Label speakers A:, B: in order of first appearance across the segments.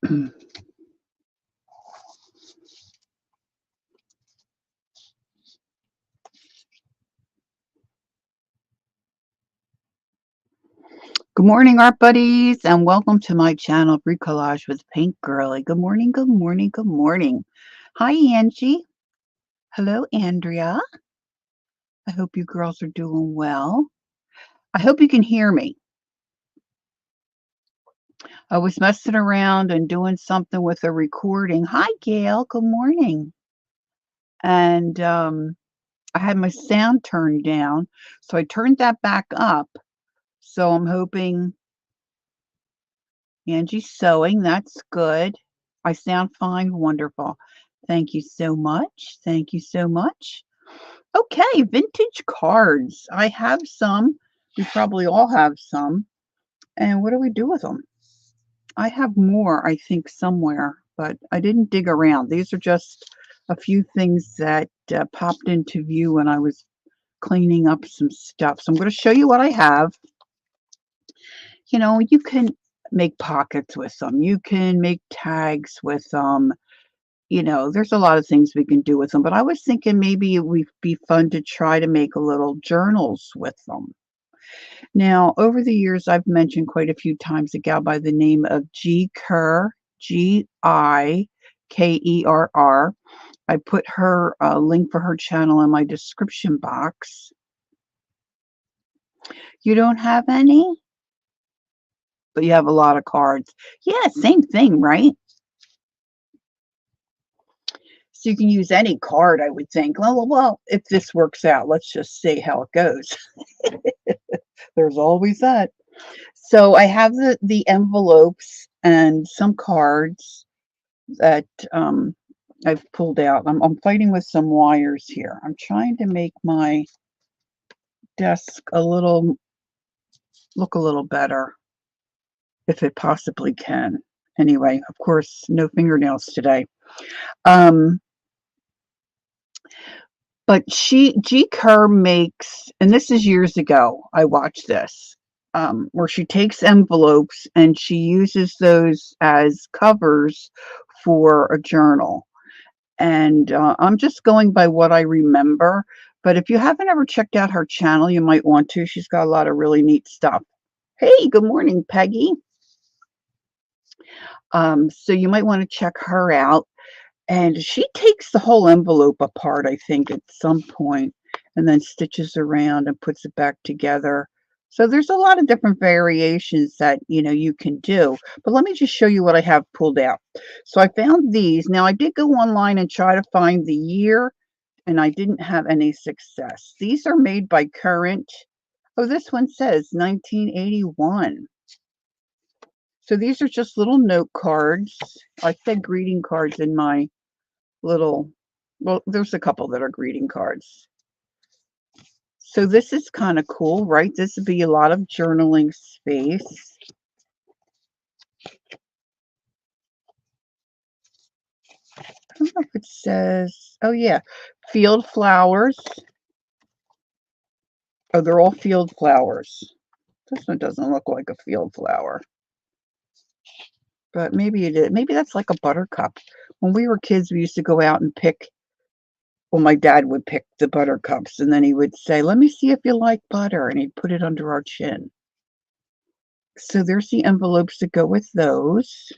A: Good morning, art buddies, and welcome to my channel, Bricolage with Paint Girly. Good morning, good morning, good morning. Hi, Angie. Hello, Andrea. I hope you girls are doing well. I hope you can hear me. I was messing around and doing something with a recording. Hi, Gail. Good morning. And I had my sound turned down, so I turned that back up. So I'm hoping Angie's sewing. That's good. I sound fine. Wonderful. Thank you so much. Thank you so much. Okay, vintage cards. I have some. We probably all have some. And what do we do with them? I have more, I think, somewhere, but I didn't dig around. These are just a few things that popped into view when I was cleaning up some stuff. So I'm going to show you what I have. You know, you can make pockets with them. You can make tags with them. You know, there's a lot of things we can do with them, but I was thinking maybe it would be fun to try to make little journals with them. Now, over the years, I've mentioned quite a few times a gal by the name of G. Kerr, Gikerr. I put her link for her channel in my description box. You don't have any? But you have a lot of cards. Yeah, same thing, right? So you can use any card, I would think. Well, if this works out, let's just see how it goes. There's always that. So I have the envelopes and some cards that I've pulled out. I'm fighting with some wires here. I'm trying to make my desk look a little better, if it possibly can. Anyway, of course, no fingernails today. But G. Kerr makes, and this is years ago, I watched this, where she takes envelopes and she uses those as covers for a journal. And I'm just going by what I remember. But if you haven't ever checked out her channel, you might want to. She's got a lot of really neat stuff. Hey, good morning, Peggy. So you might want to check her out. And she takes the whole envelope apart, I think, at some point, and then stitches around and puts it back together. So there's a lot of different variations that, you know, you can do. But let me just show you what I have pulled out. So I found these. Now, I did go online and try to find the year, and I didn't have any success. These are made by Current. Oh, this one says 1981. So these are just little note cards. I said greeting cards in my little, well, there's a couple that are greeting cards. So this is kind of cool, right? This would be a lot of journaling space. I don't know if it says, oh yeah, field flowers. Oh, they're all field flowers. This one doesn't look like a field flower. But maybe it is. Maybe that's like a buttercup. When we were kids, we used to go out and pick. Well, my dad would pick the buttercups, and then he would say, "Let me see if you like butter," and he'd put it under our chin. So there's the envelopes that go with those.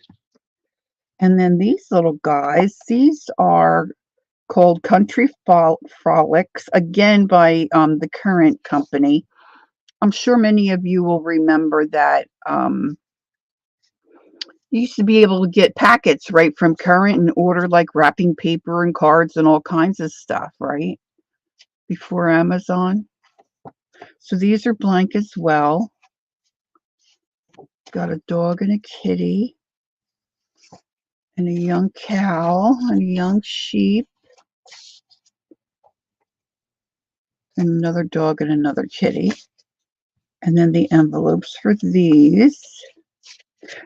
A: And then these little guys, these are called Country Frolics, again by the Current company. I'm sure many of you will remember that you used to be able to get packets right from Current and order like wrapping paper and cards and all kinds of stuff, right? Before Amazon. So these are blank as well. Got a dog and a kitty and a young cow and a young sheep and another dog and another kitty. And then the envelopes for these.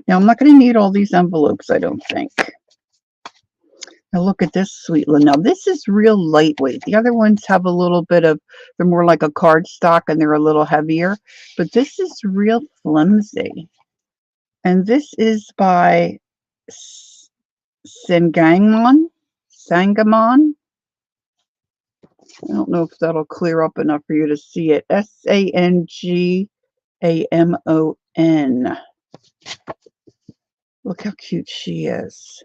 A: Now, I'm not going to need all these envelopes, I don't think. Now, look at this sweet one. Now, this is real lightweight. The other ones have a little bit of, they're more like a cardstock and they're a little heavier. But this is real flimsy. And this is by Sangamon. Sangamon. I don't know if that'll clear up enough for you to see it. Sangamon. Look how cute she is.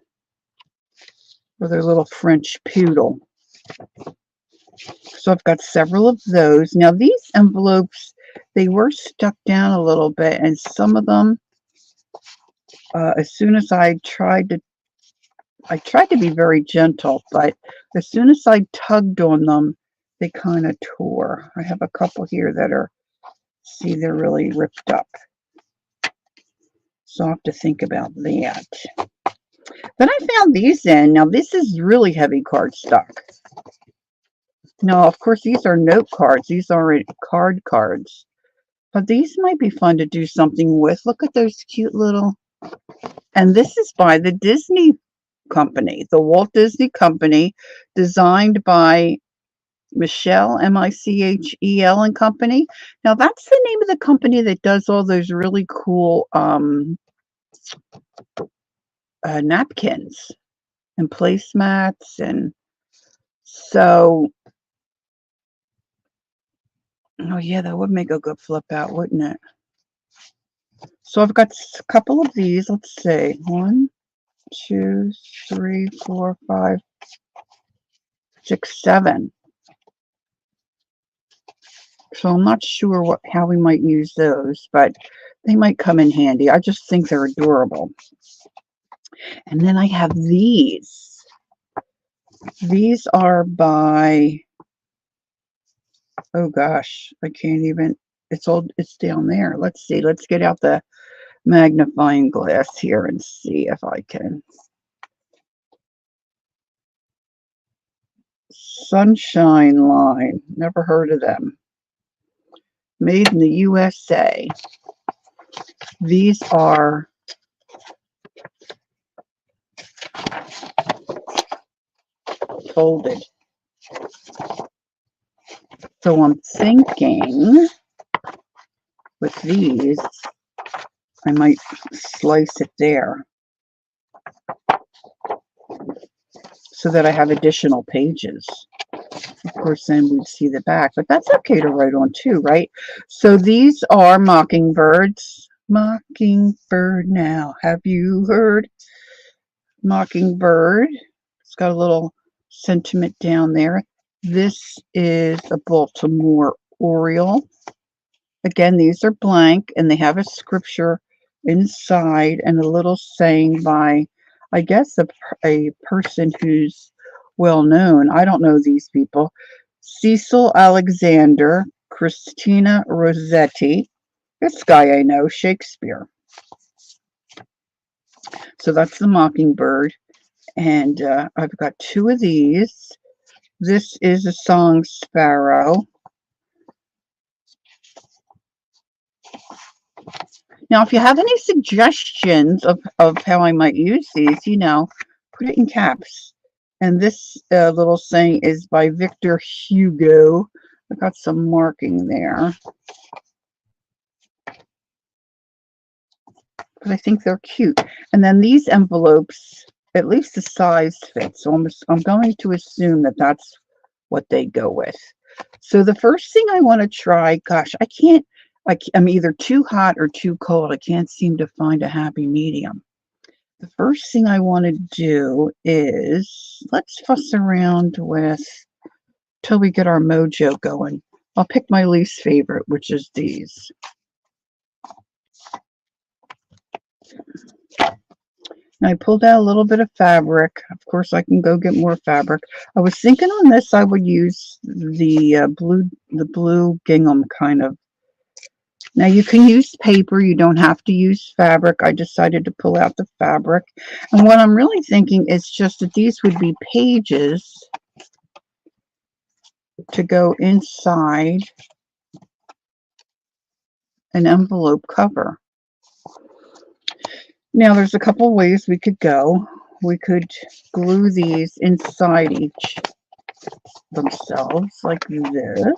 A: With her little French poodle. So I've got several of those. Now these envelopes, they were stuck down a little bit, and some of them, as soon as I tried to be very gentle, but as soon as I tugged on them, they kind of tore. I have a couple here that are, see, they're really ripped up. So I'll have to think about that. Then I found these in. Now this is really heavy cardstock. Now, of course, these are note cards. These aren't cards. But these might be fun to do something with. Look at those cute little... And this is by the Disney Company, the Walt Disney Company, designed by Michelle, Michel and Company. Now, that's the name of the company that does all those really cool napkins and placemats. And so... Oh, yeah, that would make a good flip out, wouldn't it? So I've got a couple of these. Let's see. 1, 2, 3, 4, 5, 6, 7. So I'm not sure how we might use those, but they might come in handy. I just think they're adorable. And then I have these. These are by... Oh gosh, I can't even... It's down there. Let's see. Let's get out the magnifying glass here and see if I can. Sunshine Line. Never heard of them. Made in the USA. These are folded. So I'm thinking with these, I might slice it there so that I have additional pages. Of course, then we'd see the back, but that's okay to write on too, right? So these are mockingbirds. Mockingbird now. Have you heard? Mockingbird. It's got a little sentiment down there. This is a Baltimore Oriole. Again, these are blank, and they have a scripture inside and a little saying by, I guess, a person who's well known. I don't know these people. Cecil Alexander, Christina Rossetti. This guy I know, Shakespeare. So that's the Mockingbird. And I've got 2 of these. This is a song sparrow. Now, if you have any suggestions of how I might use these, put it in caps. And this little saying is by Victor Hugo. I got some marking there. But I think they're cute. And then these envelopes, at least the size fits. So I'm going to assume that that's what they go with. So the first thing I want to try, gosh, I'm either too hot or too cold. I can't seem to find a happy medium. The first thing I want to do is, let's fuss around with till we get our mojo going. I'll pick my least favorite, which is these. And I pulled out a little bit of fabric. Of course, I can go get more fabric. I was thinking on this, I would use the blue gingham kind of. Now you can use paper. You don't have to use fabric. I decided to pull out the fabric. And what I'm really thinking is just that these would be pages to go inside an envelope cover. Now there's a couple ways we could go. We could glue these inside each themselves like this.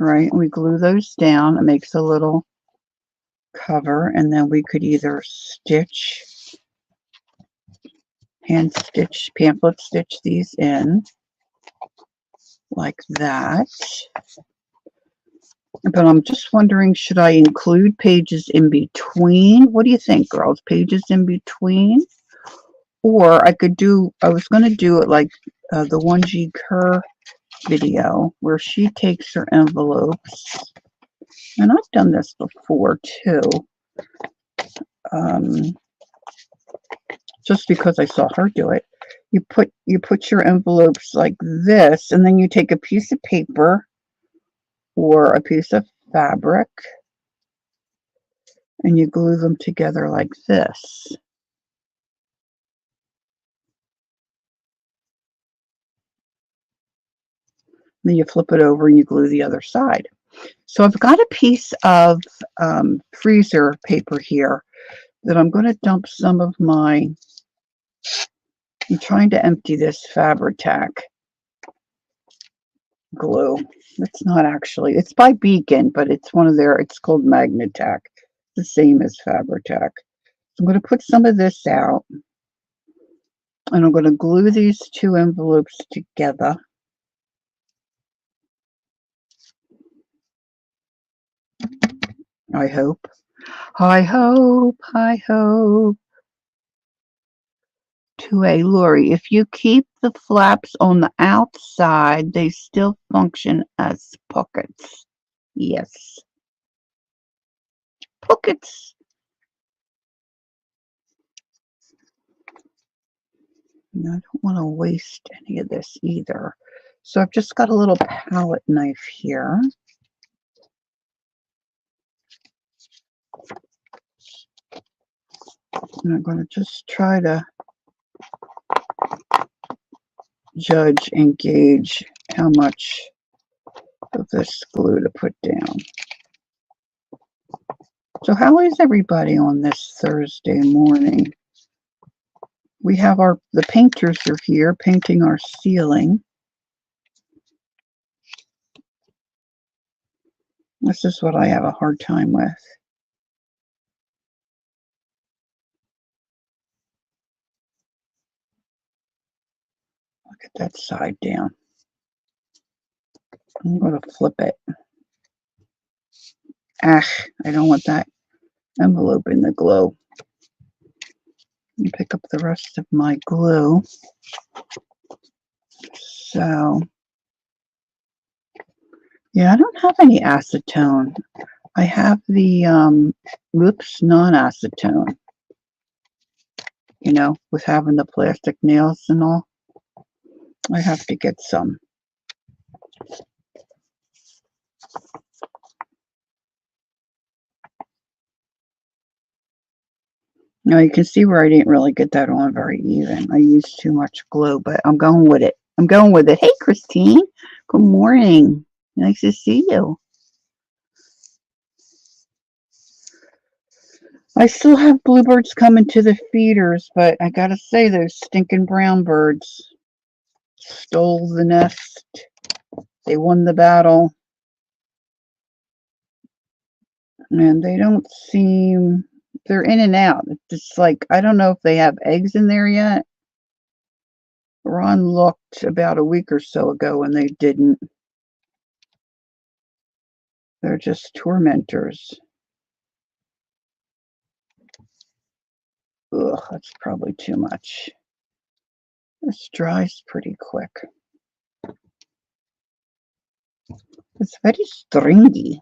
A: Right, we glue those down. It makes a little cover, and then we could either hand stitch, pamphlet stitch these in like that. But I'm just wondering, should I include pages in between? What do you think, girls? Pages in between? Or I was going to do it like the 1G Kerr video where she takes her envelopes, and I've done this before too, just because I saw her do it. You put your envelopes like this, and then you take a piece of paper or a piece of fabric and you glue them together like this. Then you flip it over and you glue the other side. So I've got a piece of freezer paper here that I'm going to dump some of I'm trying to empty this Fabri-Tac glue. It's not actually, it's by Beacon, but it's it's called Magnatac, the same as Fabri-Tac. So I'm going to put some of this out, and I'm going to glue these two envelopes together. I hope. Lori, if you keep the flaps on the outside, they still function as pockets. Yes. Pockets. I don't want to waste any of this either. So I've just got a little palette knife here. And I'm going to just try to judge and gauge how much of this glue to put down. So how is everybody on this Thursday morning? We have the painters are here painting our ceiling. This is what I have a hard time with. Look at that side down. I'm going to flip it. I don't want that envelope in the glue. And pick up the rest of my glue. So, yeah, I don't have any acetone. I have the non-acetone. You know, with having the plastic nails and all. I have to get some. Now you can see where I didn't really get that on very even. I used too much glue, but I'm going with it. Hey, Christine. Good morning. Nice to see you. I still have bluebirds coming to the feeders, but I gotta say those stinking brown birds stole the nest. They won the battle. And they don't seem, they're in and out. It's just like, I don't know if they have eggs in there yet. Ron looked about a week or so ago and they didn't. They're just tormentors. Ugh, that's probably too much. This dries pretty quick. It's very stringy.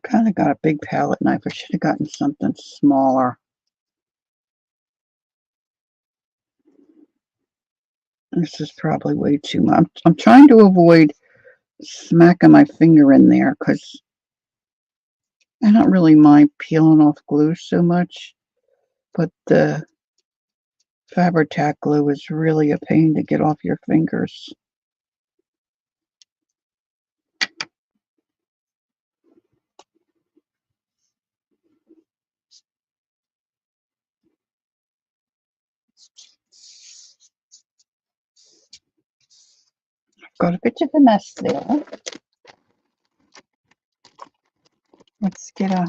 A: Kind of got a big palette knife. I should have gotten something smaller. This is probably way too much. I'm trying to avoid smacking my finger in there because I don't really mind peeling off glue so much, but the Fabri-Tac glue is really a pain to get off your fingers. Got a bit of a mess there. Let's get a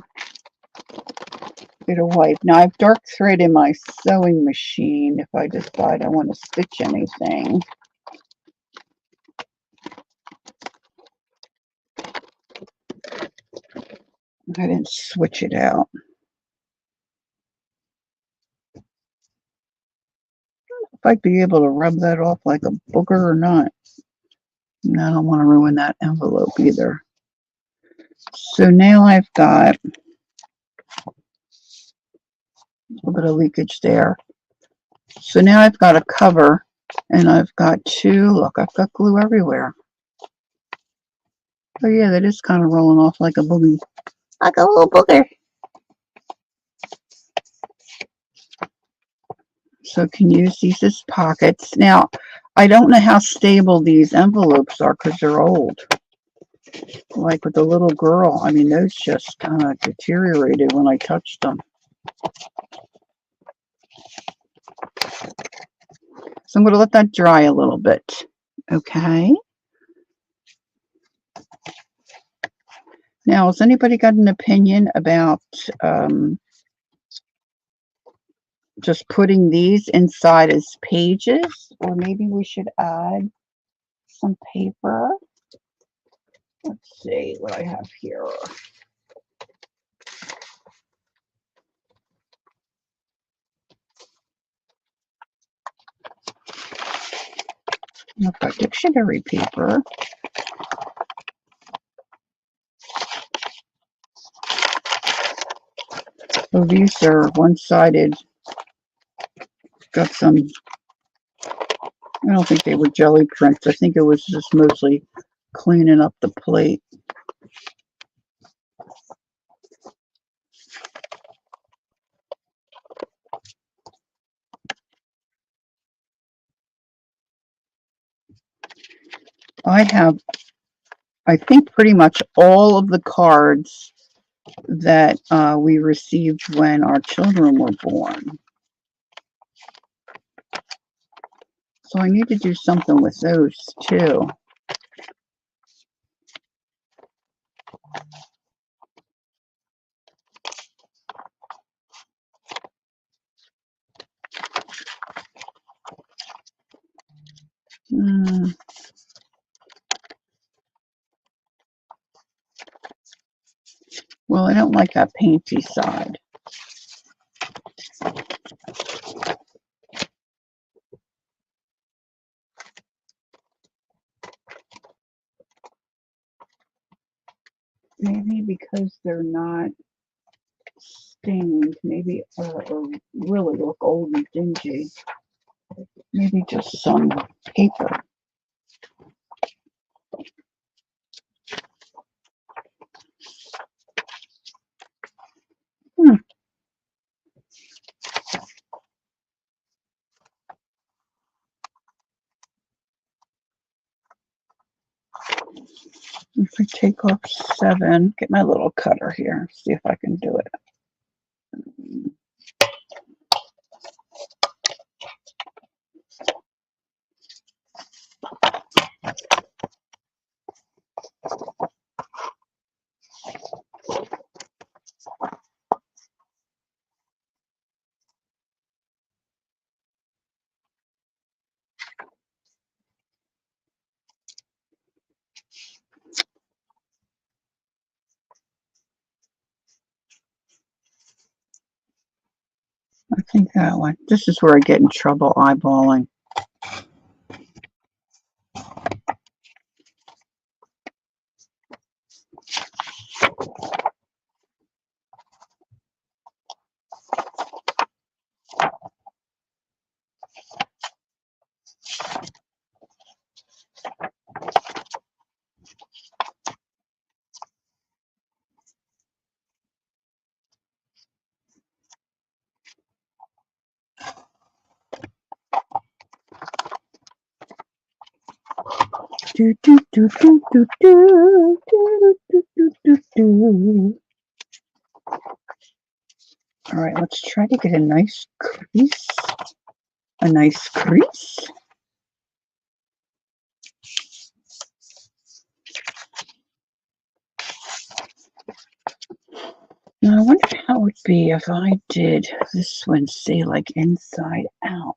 A: bit of wipe. Now I have dark thread in my sewing machine if I decide I want to stitch anything. I didn't switch it out. If I'd be able to rub that off like a booger or not. And I don't want to ruin that envelope either. So now I've got a little bit of leakage there. So now I've got a cover, and I've got two. Look, I've got glue everywhere. Oh yeah, that is kind of rolling off like a boogie. Like a little booger. So can use these as pockets. Now, I don't know how stable these envelopes are because they're old. Like with the little girl, I mean, those just kind of deteriorated when I touched them. So I'm going to let that dry a little bit. Okay. Now, has anybody got an opinion about just putting these inside as pages? Or maybe we should add some paper. Let's see what I have here. I've got dictionary paper. So these are one-sided. Got some, I don't think they were jelly prints. I think it was just mostly cleaning up the plate. I have, I think, pretty much all of the cards that we received when our children were born. So I need to do something with those too. Well, I don't like that painty side. Maybe because they're not stained, maybe, or really look old and dingy. Maybe just some paper. If I take off 7, get my little cutter here, see if I can do it. I think that one. This is where I get in trouble eyeballing. Do, do, do, do, do, do, do, do, do, do, do. All right, let's try to get a nice crease. A nice crease. Now, I wonder how it would be if I did this one, say, like inside out.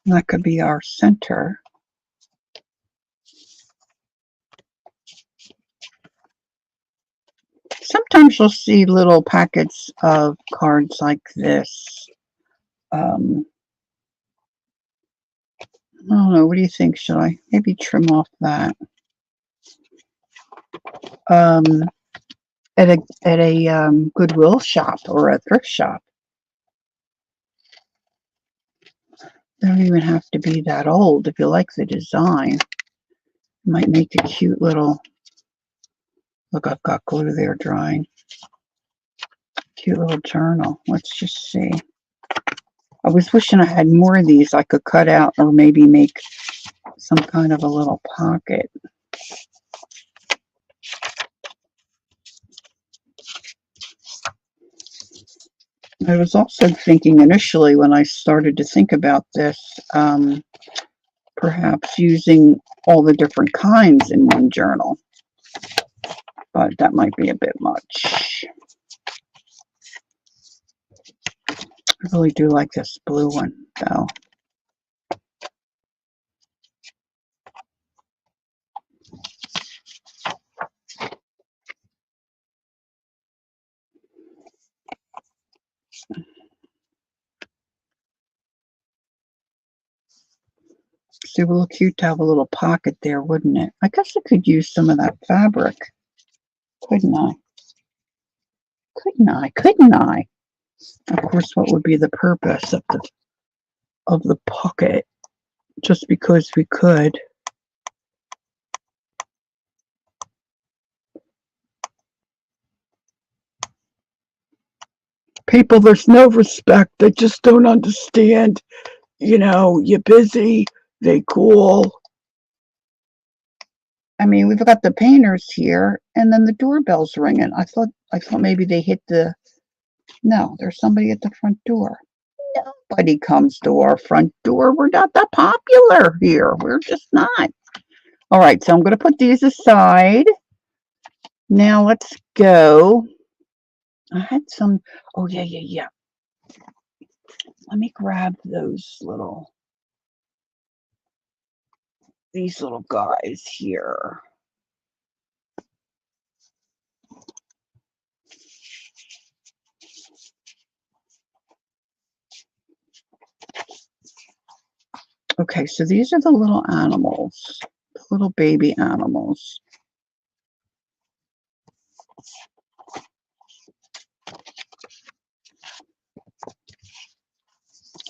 A: That could be our center. Sometimes you'll see little packets of cards like this. I don't know. What do you think? Should I maybe trim off that? At a Goodwill shop or a thrift shop. They don't even have to be that old. If you like the design, it might make a cute little. Look, I've got glue there drying. Cute little journal. Let's just see. I was wishing I had more of these I could cut out or maybe make some kind of a little pocket. I was also thinking initially when I started to think about this, perhaps using all the different kinds in one journal, but that might be a bit much. I really do like this blue one, though. See, it would look cute to have a little pocket there, wouldn't it? I guess I could use some of that fabric, couldn't I? Couldn't I? Of course, what would be the purpose of the pocket? Just because we could. People, there's no respect. They just don't understand. You know, you're busy. They cool. I mean, we've got the painters here, and then the doorbell's ringing. I thought maybe they hit the. No, there's somebody at the front door. Nobody comes to our front door. We're not that popular here. We're just not. All right, so I'm going to put these aside. Now let's go. I had some. Oh yeah. Let me grab these little guys here. Okay, so these are the little animals, the little baby animals.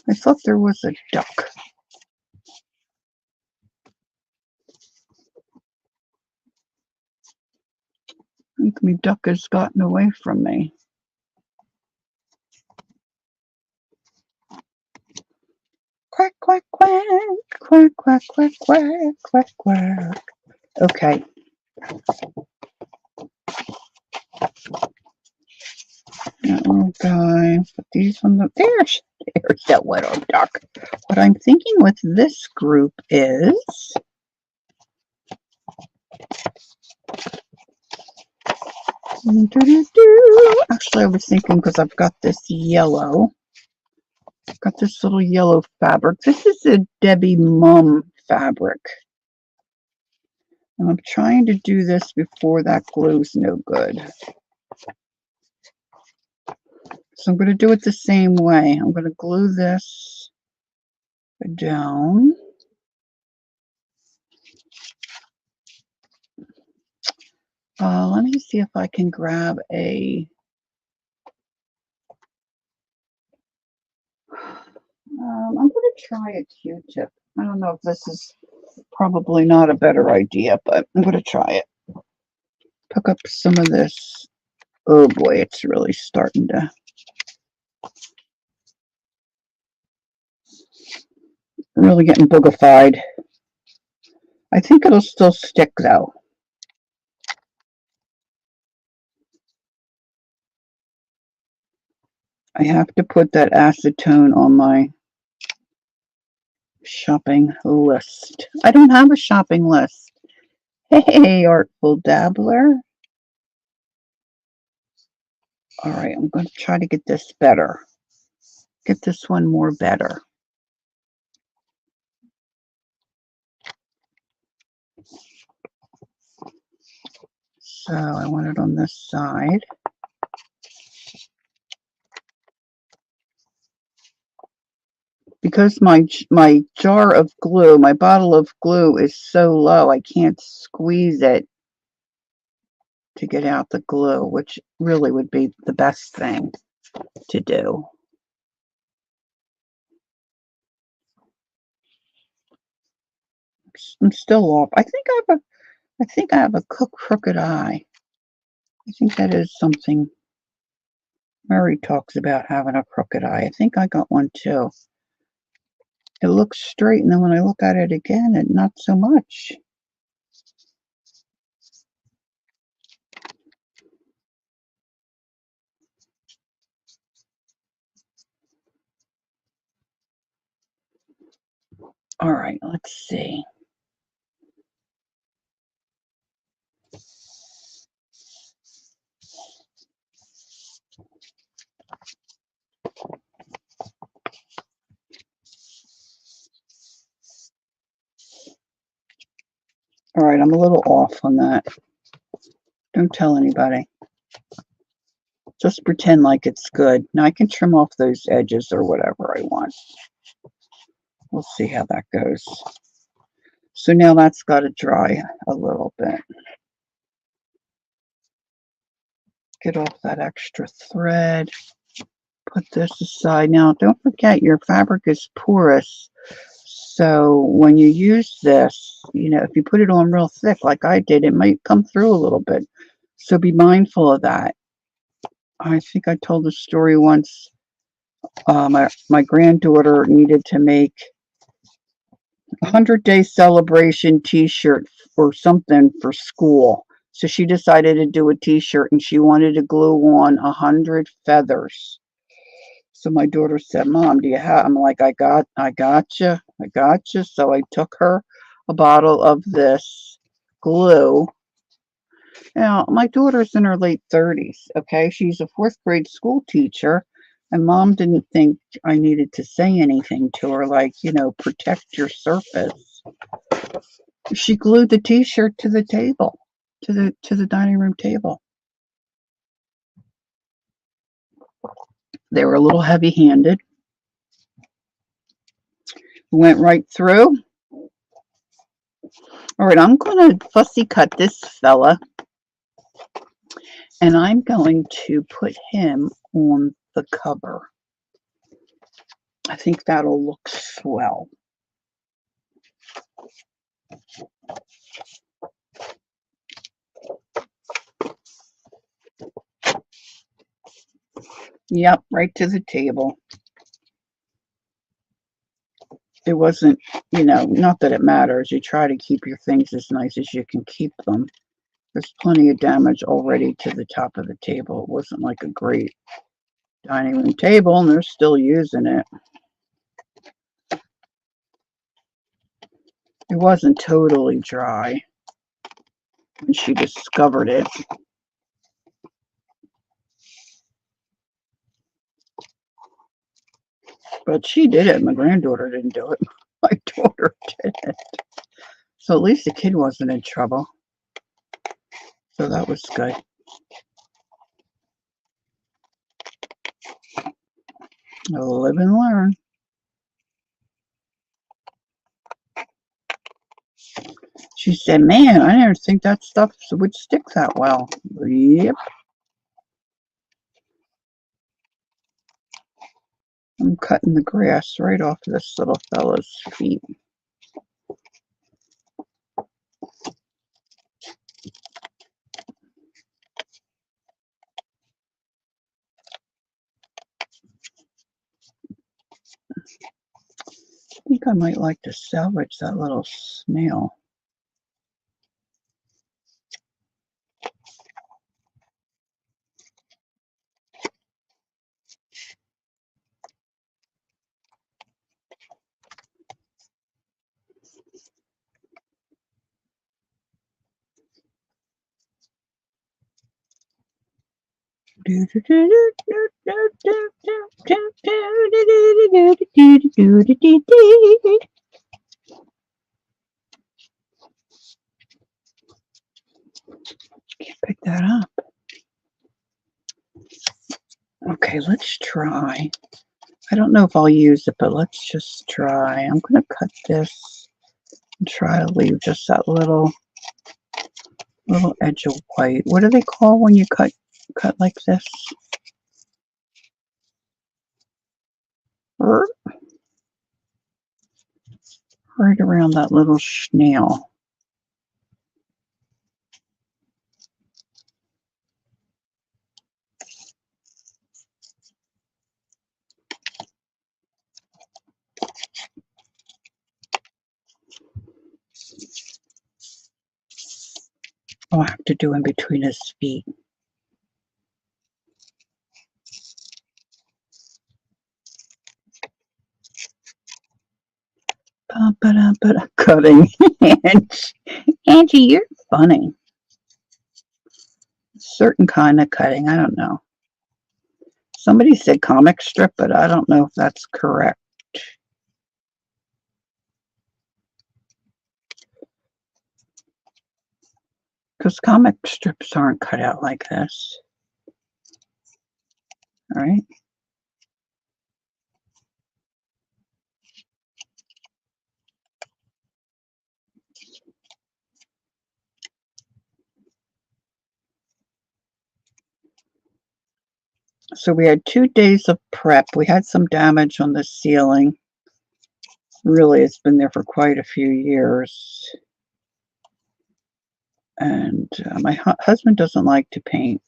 A: I thought there was a duck. I think my duck has gotten away from me. Quack, quack, quack, quack, quack, quack, quack, quack, quack. Okay. That little guy. Put these on the. There's that little duck. What I'm thinking with this group is. Actually, I was thinking because I've got this yellow. I've got this little yellow fabric. This is a Debbie Mum fabric. And I'm trying to do this before that glue's no good. So I'm going to do it the same way. I'm going to glue this down. Let me see if I can grab a. I'm going to try a Q-tip. I don't know if this is probably not a better idea, but I'm going to try it. Pick up some of this. Oh boy, it's really starting to. Really getting boogified. I think it'll still stick though. I have to put that acetone on my shopping list. I don't have a shopping list. Hey, Artful Dabbler. All right, I'm going to try to get this better. Get this one more better. So I want it on this side. Because my jar of glue, my bottle of glue is so low, I can't squeeze it to get out the glue, which really would be the best thing to do. I'm still off. I think I have a crooked eye. I think that is something Murray talks about, having a crooked eye. I think I got one too. It looks straight, and then when I look at it again, not so much. All right, let's see. All right, I'm a little off on that. Don't tell anybody. Just pretend like it's good. Now I can trim off those edges or whatever I want. We'll see how that goes. So now that's got to dry a little bit. Get off that extra thread. Put this aside. Now don't forget your fabric is porous. So when you use this, if you put it on real thick like I did, it might come through a little bit. So be mindful of that. I think I told the story once. My granddaughter needed to make a 100-day celebration t-shirt or something for school. So she decided to do a t-shirt, and she wanted to glue on 100 feathers. So my daughter said, "Mom, do you have?" I'm like, I got you. So I took her a bottle of this glue. Now, my daughter's in her late 30s, okay? She's a fourth grade school teacher, and Mom didn't think I needed to say anything to her, like, protect your surface. She glued the t-shirt to the table, to the dining room table. They were a little heavy-handed. Went right through. All right, I'm going to fussy cut this fella, and I'm going to put him on the cover. I think that'll look swell. Yep, right to the table. It wasn't, not that it matters. You try to keep your things as nice as you can keep them. There's plenty of damage already to the top of the table. It wasn't like a great dining room table, and they're still using it. It wasn't totally dry when she discovered it. But she did it. My granddaughter didn't do it. My daughter did it. So at least the kid wasn't in trouble. So that was good. Live and learn. She said, "Man, I didn't think that stuff would stick that well." Yep. I'm cutting the grass right off this little fella's feet. I think I might like to salvage that little snail. Pick that up. Okay, let's try. I don't know if I'll use it, but let's just try. I'm going to cut this and try to leave just that little edge of white. What do they call when you cut like this? Right around that little snail. I'll have to do in between his feet. Cutting. Angie, you're funny. Certain kind of cutting, I don't know. Somebody said comic strip, but I don't know if that's correct. Because comic strips aren't cut out like this. All right. So we had 2 days of prep. We had some damage on the ceiling. Really, it's been there for quite a few years. And my husband doesn't like to paint.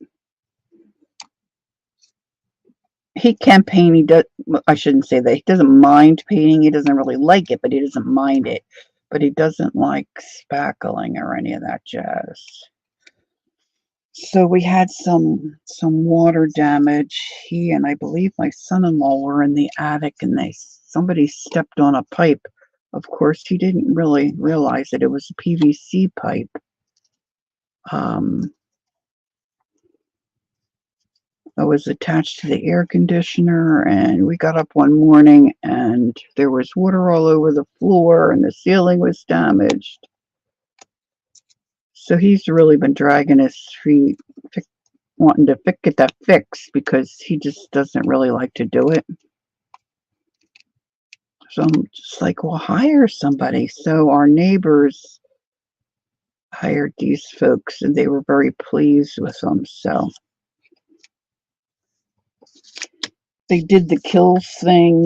A: He can paint. He does. I shouldn't say that. He doesn't mind painting. He doesn't really like it, but he doesn't mind it. But he doesn't like spackling or any of that jazz. So we had some water damage. He and I believe my son-in-law were in the attic, and somebody stepped on a pipe. Of course, he didn't really realize that it was a PVC pipe. It was attached to the air conditioner, and we got up one morning and there was water all over the floor and the ceiling was damaged. So he's really been dragging his feet, wanting to get that fixed because he just doesn't really like to do it. So I'm just like, well, hire somebody. So our neighbors hired these folks and they were very pleased with them. So they did the kills thing,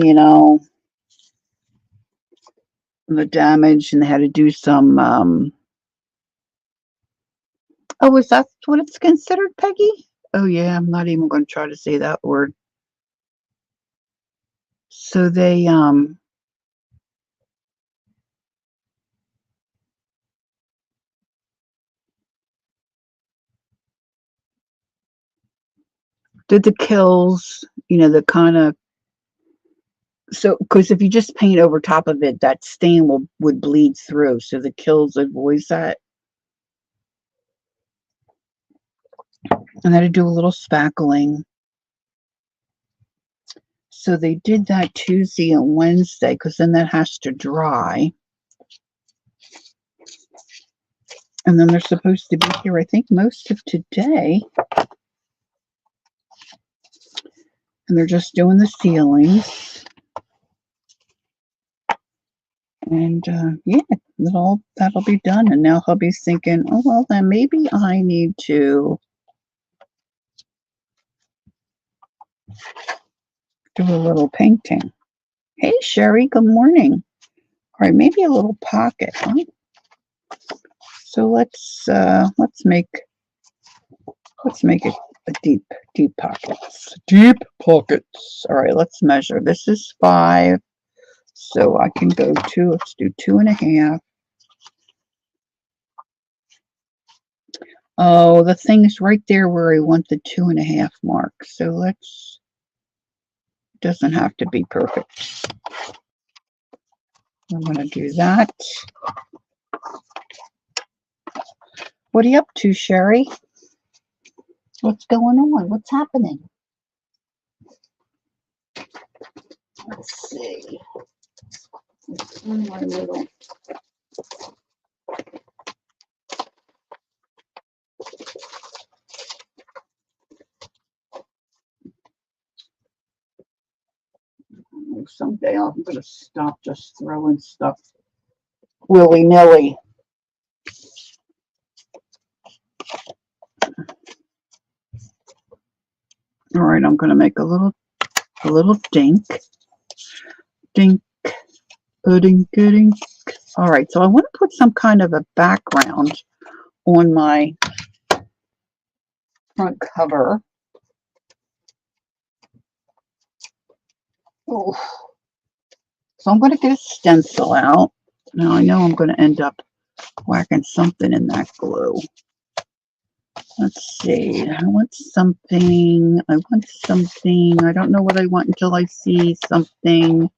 A: the damage, and they had to do some oh, is that what it's considered, Peggy? Oh yeah, I'm not even going to try to say that word. So they did the kills, the kind of, so because if you just paint over top of it, that stain would bleed through. So the kills avoids that. And I had to do a little spackling. So they did that Tuesday and Wednesday because then that has to dry. And then they're supposed to be here, I think, most of today. And they're just doing the ceilings. And yeah, that'll be done. And now hubby's thinking, oh, well, then maybe I need to do a little painting. Hey, Sherry, good morning. All right, maybe a little pocket. Huh? So let's make it a deep pockets. Deep pockets. All right, let's measure. This is 5. So I can go let's do 2.5. Oh, the thing's right there where I want the 2.5 mark. So doesn't have to be perfect. I'm going to do that. What are you up to, Sherry? What's going on? What's happening? Let's see. It's in my little. Someday I'm going to stop just throwing stuff willy-nilly. All right, I'm going to make a little dink. Dink, dink, dink. All right, so I want to put some kind of a background on my front cover. Oh. So I'm going to get a stencil out. Now I know I'm going to end up whacking something in that glue. Let's see. I want something. I don't know what I want until I see something.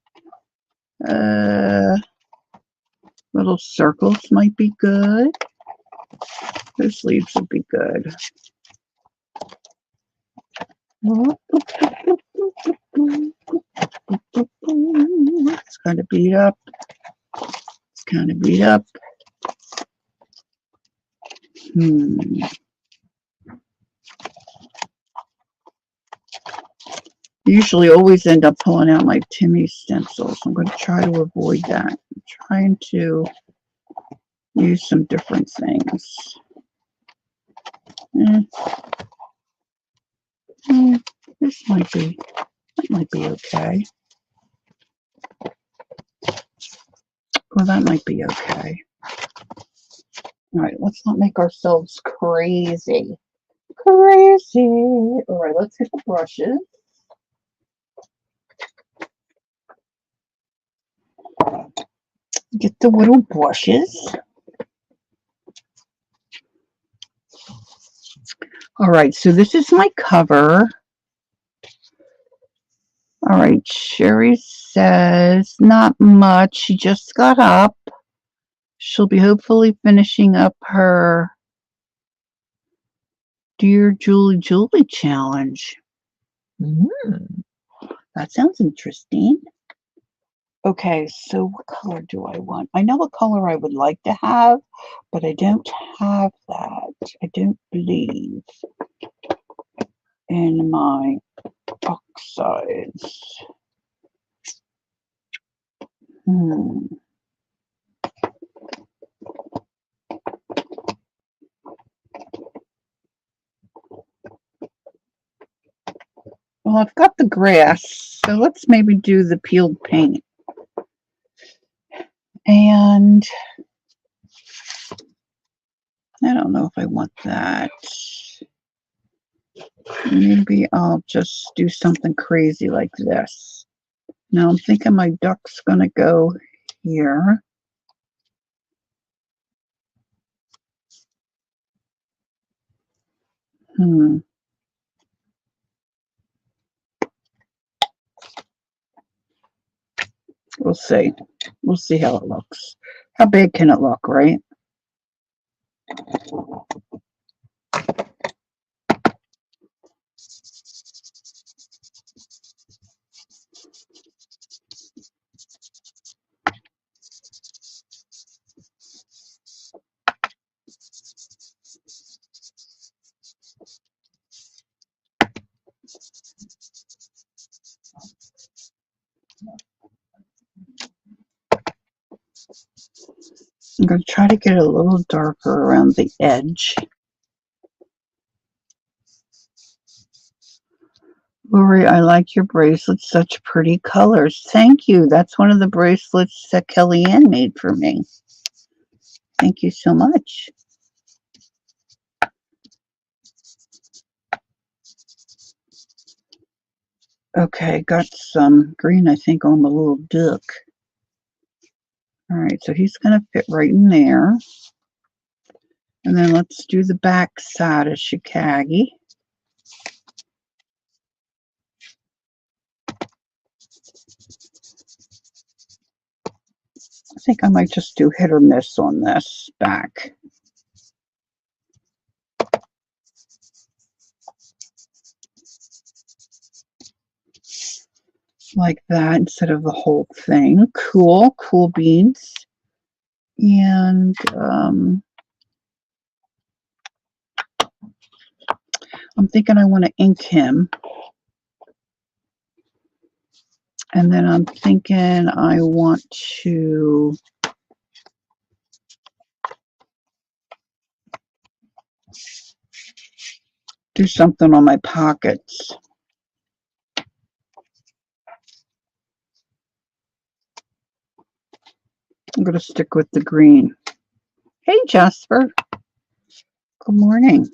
A: Little circles might be good. Those leaves would be good. It's kind of beat up. It's kind of beat up. Usually always end up pulling out my Timmy stencils. I'm going to try to avoid that. I'm trying to use some different things. This might be okay. Well, that might be okay. All right, let's not make ourselves crazy. Crazy. All right, let's get the brushes. Get the little brushes. All right, so this is my cover. All right, Sherry says not much. She just got up. She'll be hopefully finishing up her Dear Julie challenge. That sounds interesting. Okay, so what color do I want? I know what color I would like to have, but I don't have that. I don't believe in my oxides. Well, I've got the grass, so let's maybe do the peeled paint. And I don't know if I want that. Maybe I'll just do something crazy like this. Now I'm thinking my duck's going to go here. We'll see. We'll see how it looks. How big can it look, right? I'm going to try to get it a little darker around the edge. Lori, I like your bracelets. Such pretty colors. Thank you. That's one of the bracelets that Kellyanne made for me. Thank you so much. Okay, got some green, I think, on the little duck. All right, so he's going to fit right in there. And then let's do the back side of Chicago. I think I might just do hit or miss on this back. like that instead of the whole thing. Cool, cool beans. And I'm thinking I want to ink him. And then I'm thinking I want to do something on my pockets. I'm going to stick with the green. Hey, Jasper. Good morning.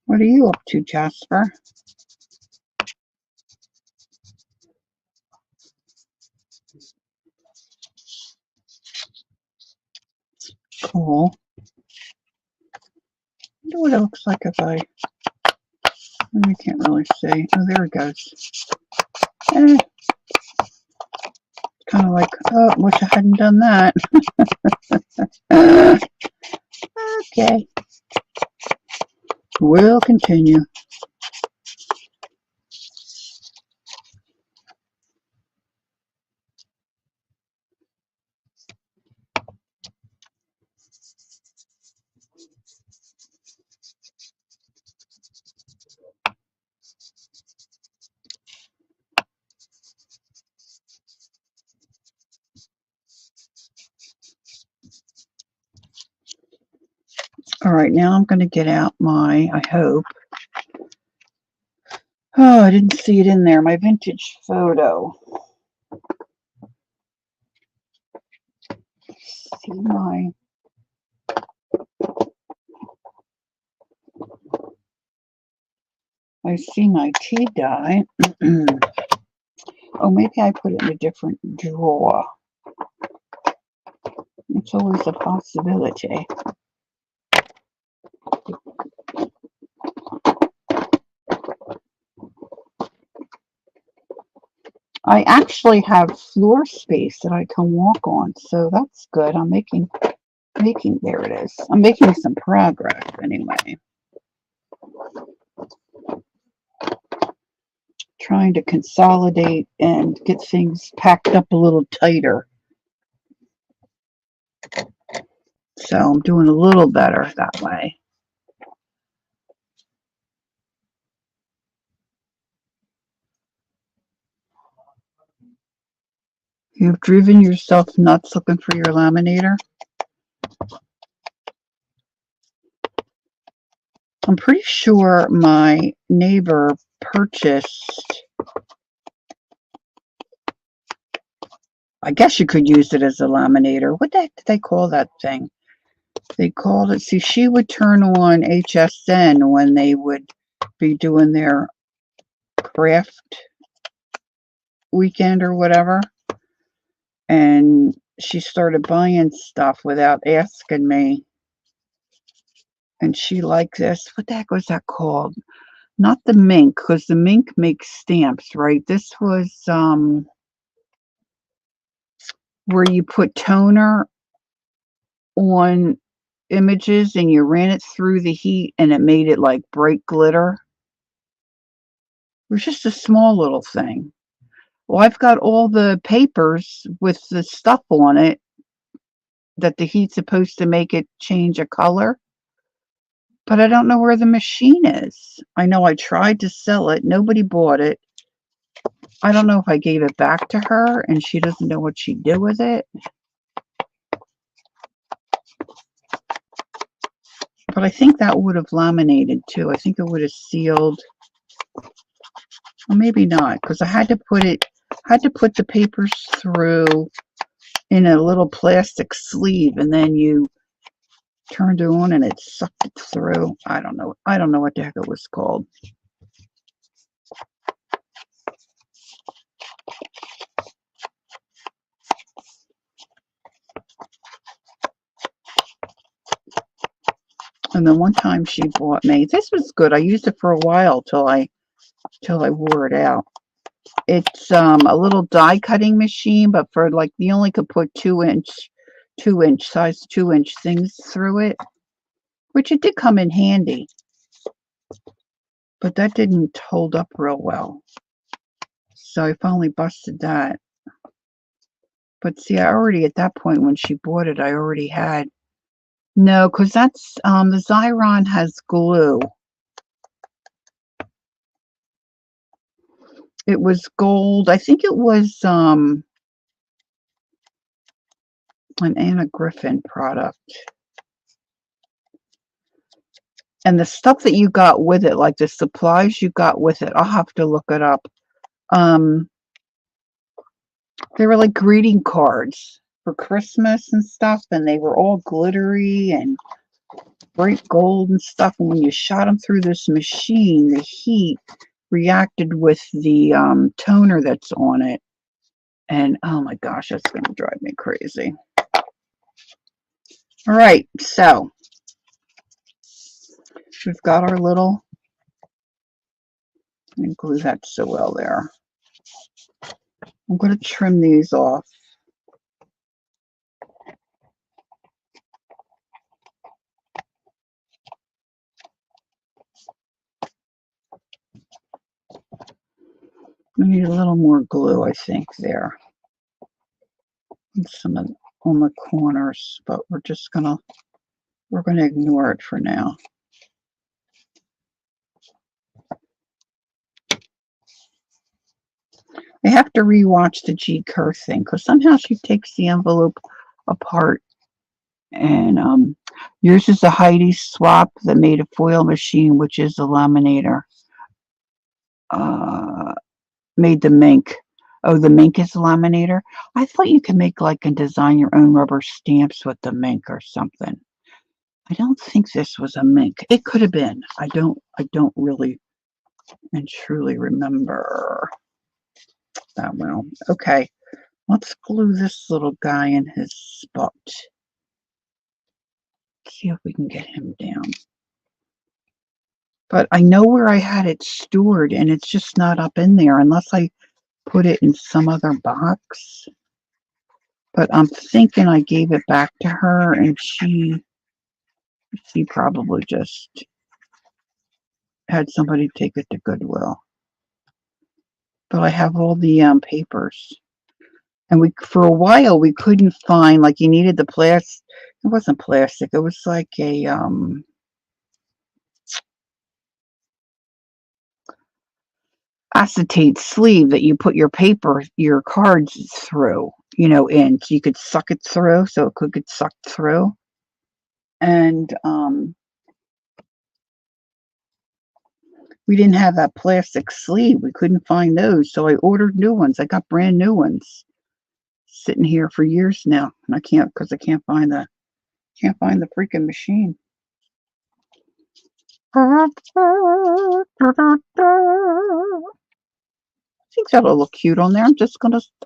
A: What are you up to, Jasper? Cool. I wonder what it looks like if I can't really see. Oh, there it goes. Kind of like, oh, wish I hadn't done that. Okay. We'll continue. All right, now I'm going to get out my, I hope. Oh, I didn't see it in there. My vintage photo. See my. I see my tea dye. Oh, maybe I put it in a different drawer. It's always a possibility. I actually have floor space that I can walk on, so that's good. I'm making, there it is. I'm making some progress anyway. Trying to consolidate and get things packed up a little tighter. So I'm doing a little better that way. You've driven yourself nuts looking for your laminator? I'm pretty sure my neighbor purchased, I guess you could use it as a laminator. What the heck did they call that thing? They called it, see, she would turn on HSN when they would be doing their craft weekend or whatever. And she started buying stuff without asking me. And she liked this. What the heck was that called? Not the mink, because the mink makes stamps, right? This was where you put toner on images and you ran it through the heat and it made it like bright glitter. It was just a small little thing. Well, I've got all the papers with the stuff on it that the heat's supposed to make it change a color, but I don't know where the machine is. I know I tried to sell it. Nobody bought it. I don't know if I gave it back to her and she doesn't know what she'd do with it. But I think that would have laminated too. I think it would have sealed. Well, maybe not, because I had to put the papers through in a little plastic sleeve, and then you turned it on and it sucked it through. I don't know what the heck it was called. And then one time she bought me, this was good. I used it for a while till I wore it out. It's a little die cutting machine, but for like, you only could put 2 inch things through it. which it did come in handy, but that didn't hold up real well. So I finally busted that. But see, I already, at that point when she bought it, I already had, no, because that's, the Xyron has glue. It was gold. I think it was, an Anna Griffin product. And the stuff that you got with it, like the supplies you got with it, I'll have to look it up. They were like greeting cards for Christmas and stuff, and they were all glittery and bright gold and stuff. And when you shot them through this machine, the heat reacted with the toner that's on it. And oh my gosh, that's going to drive me crazy. All right, so we've got our little, and glue that so well there. I'm going to trim these off. We need a little more glue, I think, there. And some on the corners, but we're going to ignore it for now. I have to rewatch the G. Kerr thing because somehow she takes the envelope apart. And yours is a Heidi swap that made a foil machine, which is a laminator. Made the mink. Oh, the mink is a laminator? I thought you could make like and design your own rubber stamps with the mink or something. I don't think this was a mink. It could have been. I don't really and truly remember that well. Okay, let's glue this little guy in his spot. See if we can get him down. But I know where I had it stored, and it's just not up in there unless I put it in some other box. But I'm thinking I gave it back to her, and she probably just had somebody take it to Goodwill. But I have all the papers. And for a while, we couldn't find, like, you needed the plastic. It wasn't plastic. It was like a, acetate sleeve that you put your cards through, in, so you could suck it through, so it could get sucked through. And, we didn't have that plastic sleeve. We couldn't find those, so I ordered new ones. I got brand new ones sitting here for years now, and I can't find the freaking machine. I think that'll look cute on there. I'm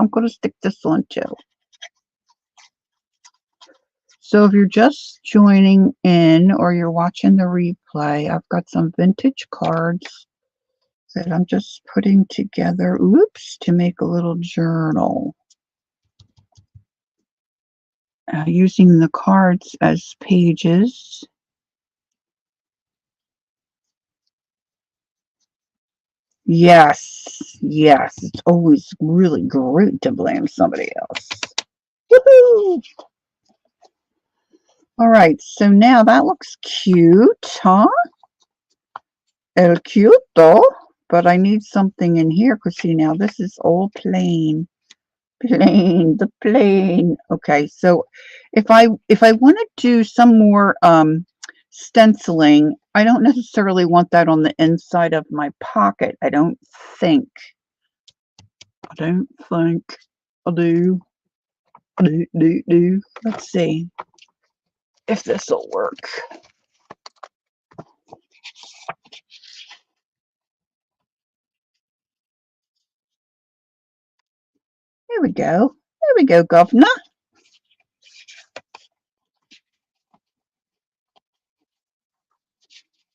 A: gonna stick this on too. So if you're just joining in or you're watching the replay, I've got some vintage cards that I'm just putting together, to make a little journal. Using the cards as pages. Yes, it's always really great to blame somebody else. Woohoo! All right, so now that looks cute, huh? El cuto, but I need something in here because see now this is all plain. The plain. Okay, so if I want to do some more stenciling, I don't necessarily want that on the inside of my pocket. I don't think I'll do. Let's see if this will work. There we go. Governor.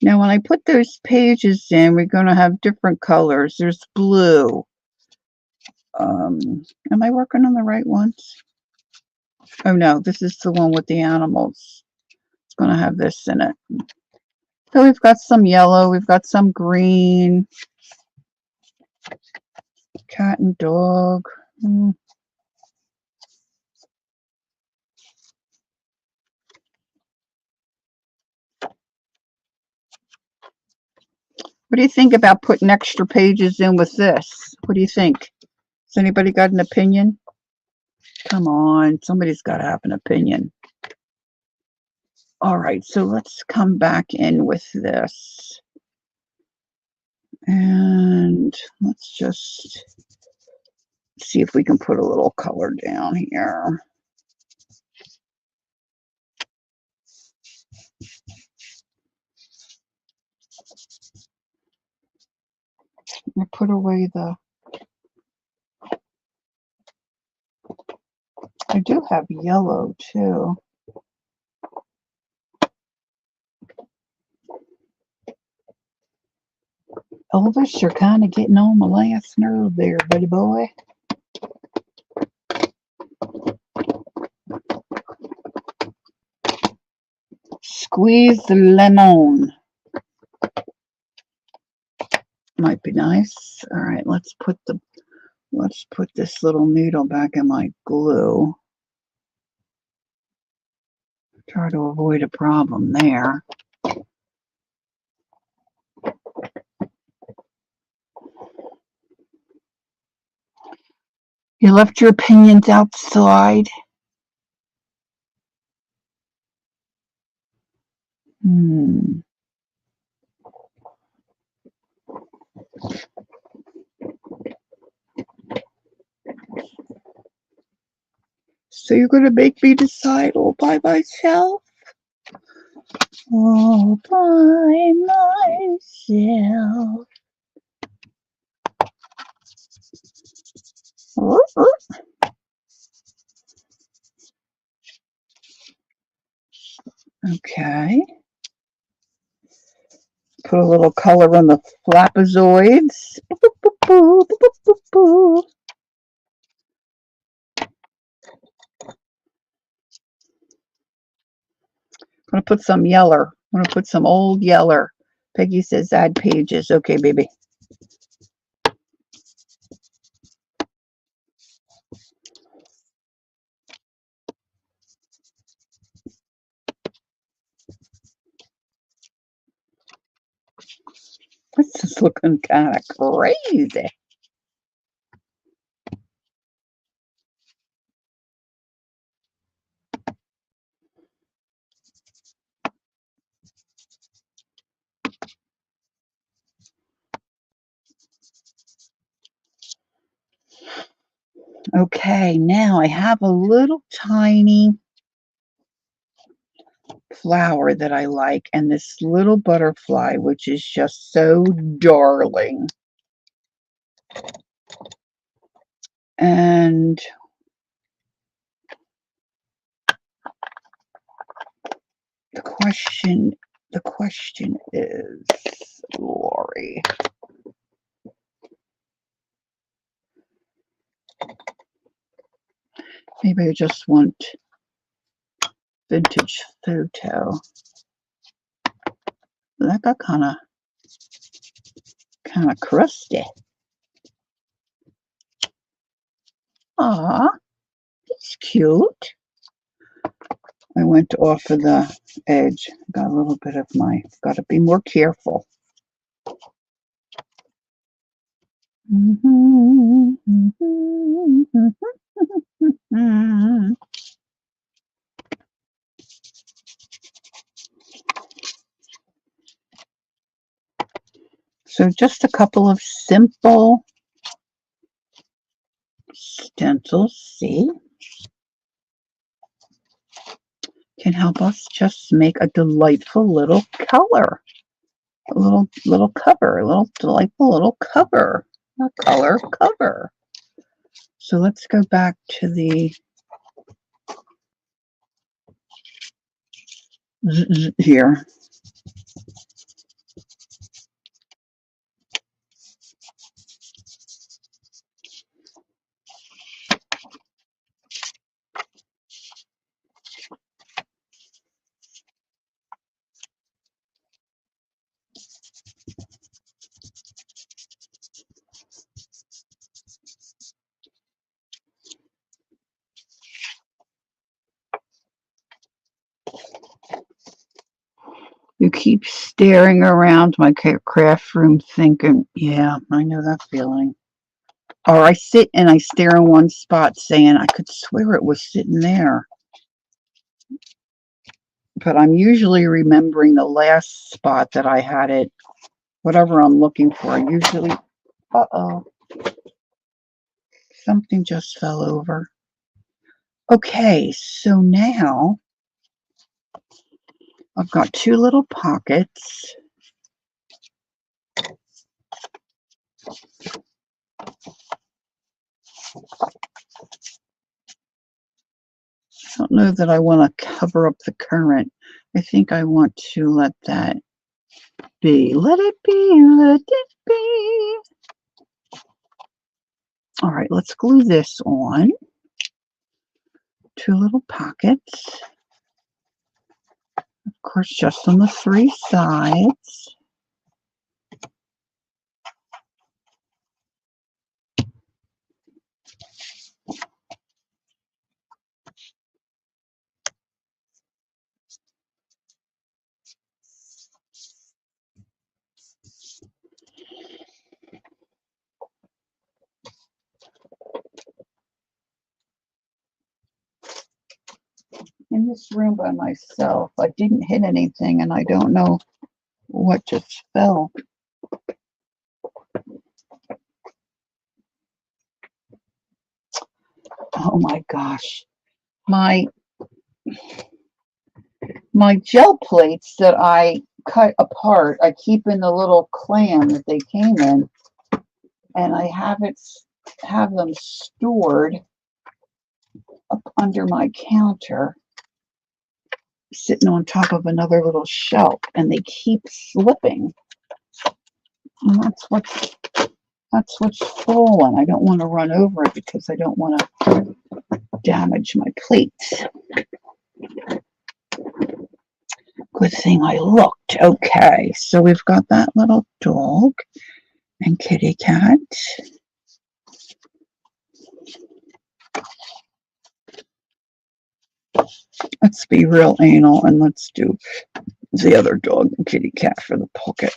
A: Now, when I put those pages in, we're going to have different colors. There's blue. Am I working on the right ones? Oh, no, this is the one with the animals. It's going to have this in it. So we've got some yellow, we've got some green, cat and dog. What do you think about putting extra pages in with this? What do you think? Has anybody got an opinion? Come on, somebody's got to have an opinion. All right, so let's come back in with this. And let's just see if we can put a little color down here. I put away the, I do have yellow too. Elvis, you're kind of getting on my last nerve there, buddy boy. Squeeze the lemon. Might be nice. All right, let's put this little needle back in my glue. Try to avoid a problem there. You left your opinions outside. So you're going to make me decide all by myself? All by myself. Okay. Put a little color on the flapazoids. I'm going to put some yeller. I'm going to put some old yeller. Peggy says add pages. Okay, baby. This is looking kind of crazy. Okay, now I have a little tiny flower that I like, and this little butterfly, which is just so darling. And the question is, Lori, maybe I just want vintage photo. That got kind of crusty. Aw, it's cute. I went off of the edge. Got a little bit of got to be more careful. So just a couple of simple stencils, see, can help us just make a delightful little color, a little cover, a little delightful little cover, a color cover. So let's go back to the here. You keep staring around my craft room thinking, yeah, I know that feeling. Or I sit and I stare in one spot saying, I could swear it was sitting there. But I'm usually remembering the last spot that I had it, whatever I'm looking for. Usually, uh-oh, something just fell over. Okay, so now I've got two little pockets. I don't know that I want to cover up the current. I think I want to let that be. Let it be, let it be. All right, let's glue this on. Two little pockets. Of course, just on the three sides. In this room by myself, I didn't hit anything, and I don't know what just fell. Oh my gosh. My gel plates that I cut apart, I keep in the little clam that they came in, and I have them stored up under my counter, sitting on top of another little shelf, and they keep slipping. And that's what's fallen. I don't want to run over it because I don't want to damage my plates. Good thing I looked. Okay, so we've got that little dog and kitty cat. Let's be real anal and let's do the other dog and kitty cat for the pocket.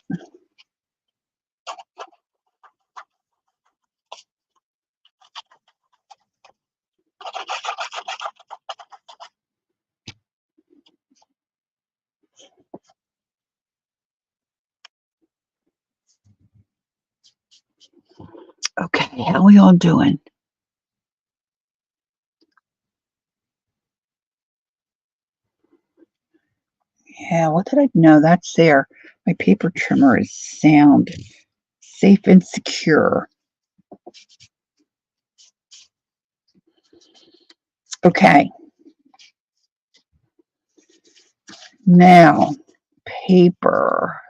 A: Okay, how we all doing? Yeah, what did I know? That's there. My paper trimmer is sound, safe and secure. Okay. Now, paper.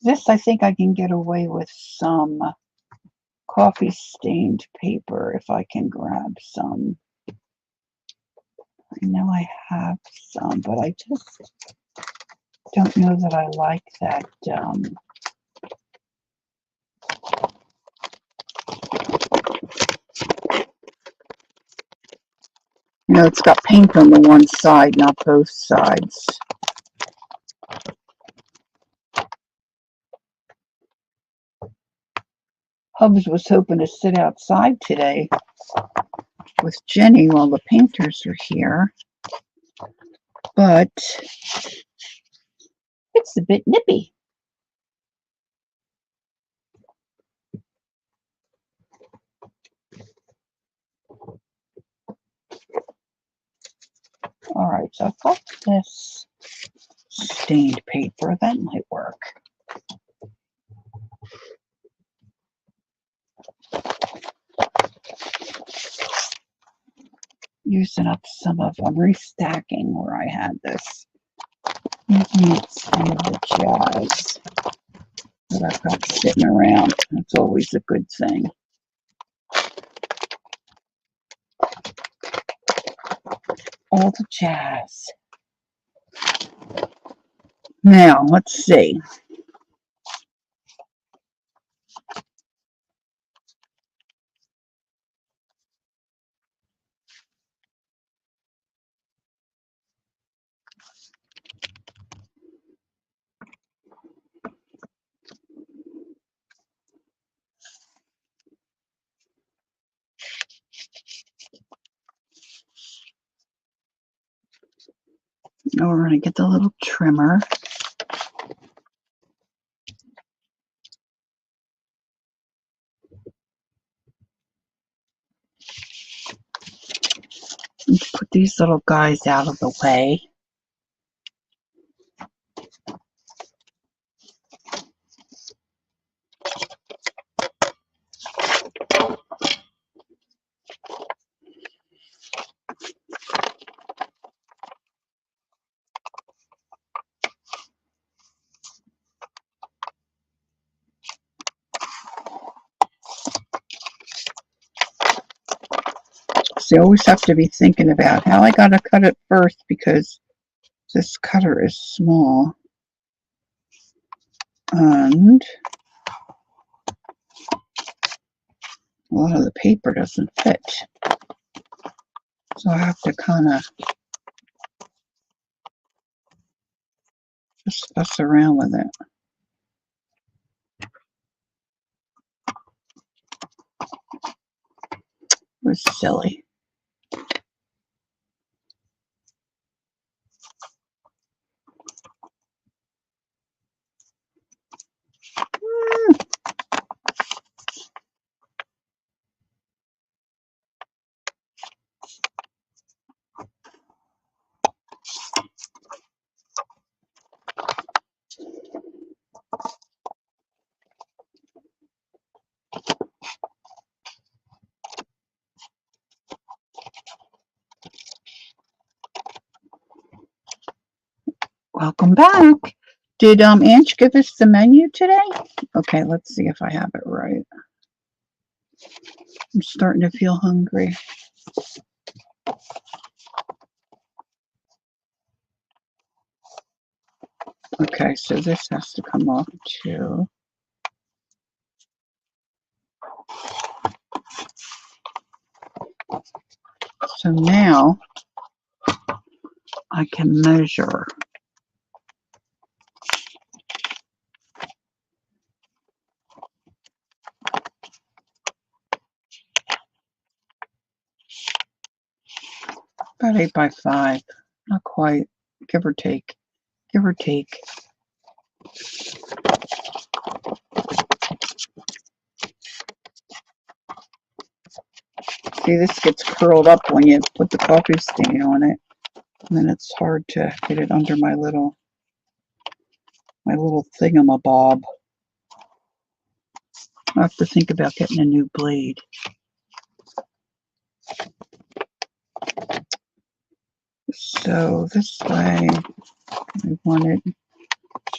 A: This, I think I can get away with some coffee stained paper if I can grab some. I know I have some, but I just don't know that I like that. You know, it's got paint on the one side, not both sides. Hubs was hoping to sit outside today with Jenny while the painters are here, but it's a bit nippy. All right, so I've got this stained paper. That might work. Using up some of them, restacking where I had this. Using up some of the jazz that I've got sitting around. That's always a good thing. All the jazz. Now, let's see. Now we're going to get the little trimmer. Let's put these little guys out of the way. So you always have to be thinking about how I got to cut it first because this cutter is small. And a lot of the paper doesn't fit. So I have to kind of just fuss around with it. It was silly. Welcome back. Did Ange give us the menu today? Okay, let's see if I have it right. I'm starting to feel hungry. Okay, so this has to come off too. So now I can measure. About 8 by 5. Not quite. Give or take. Give or take. See, this gets curled up when you put the coffee stain on it. And then it's hard to get it under my little thingamabob. I have to think about getting a new blade. So this way, I want it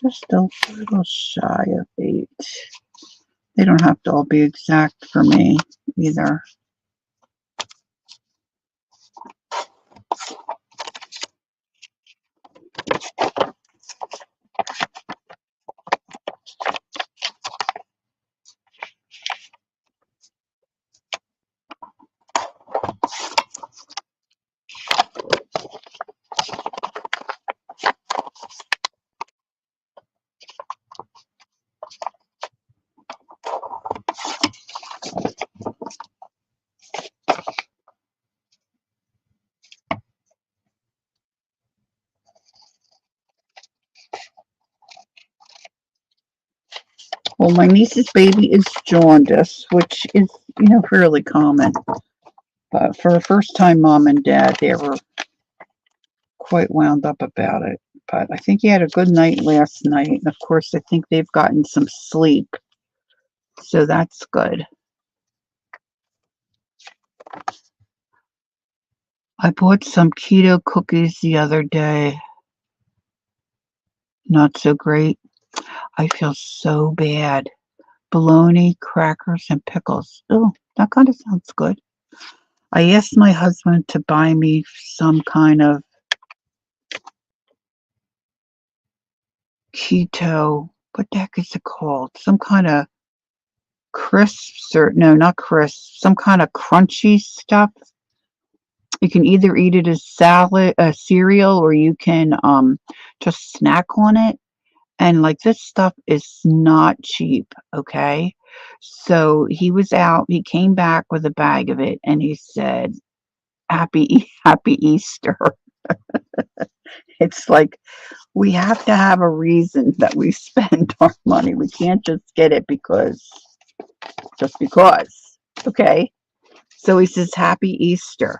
A: just a little shy of 8. They don't have to all be exact for me either. Well, my niece's baby is jaundice, which is, fairly common. But for a first-time mom and dad, they were quite wound up about it. But I think he had a good night last night. And of course, I think they've gotten some sleep. So that's good. I bought some keto cookies the other day. Not so great. I feel so bad. Bologna, crackers, and pickles. Oh, that kind of sounds good. I asked my husband to buy me some kind of keto, what the heck is it called? Some kind of crisps, or no, not crisps, some kind of crunchy stuff. You can either eat it as cereal, or you can just snack on it. And like, this stuff is not cheap, okay? So he came back with a bag of it, and he said, Happy Easter. It's like we have to have a reason that we spend our money. We can't just get it just because. Okay. So he says, Happy Easter.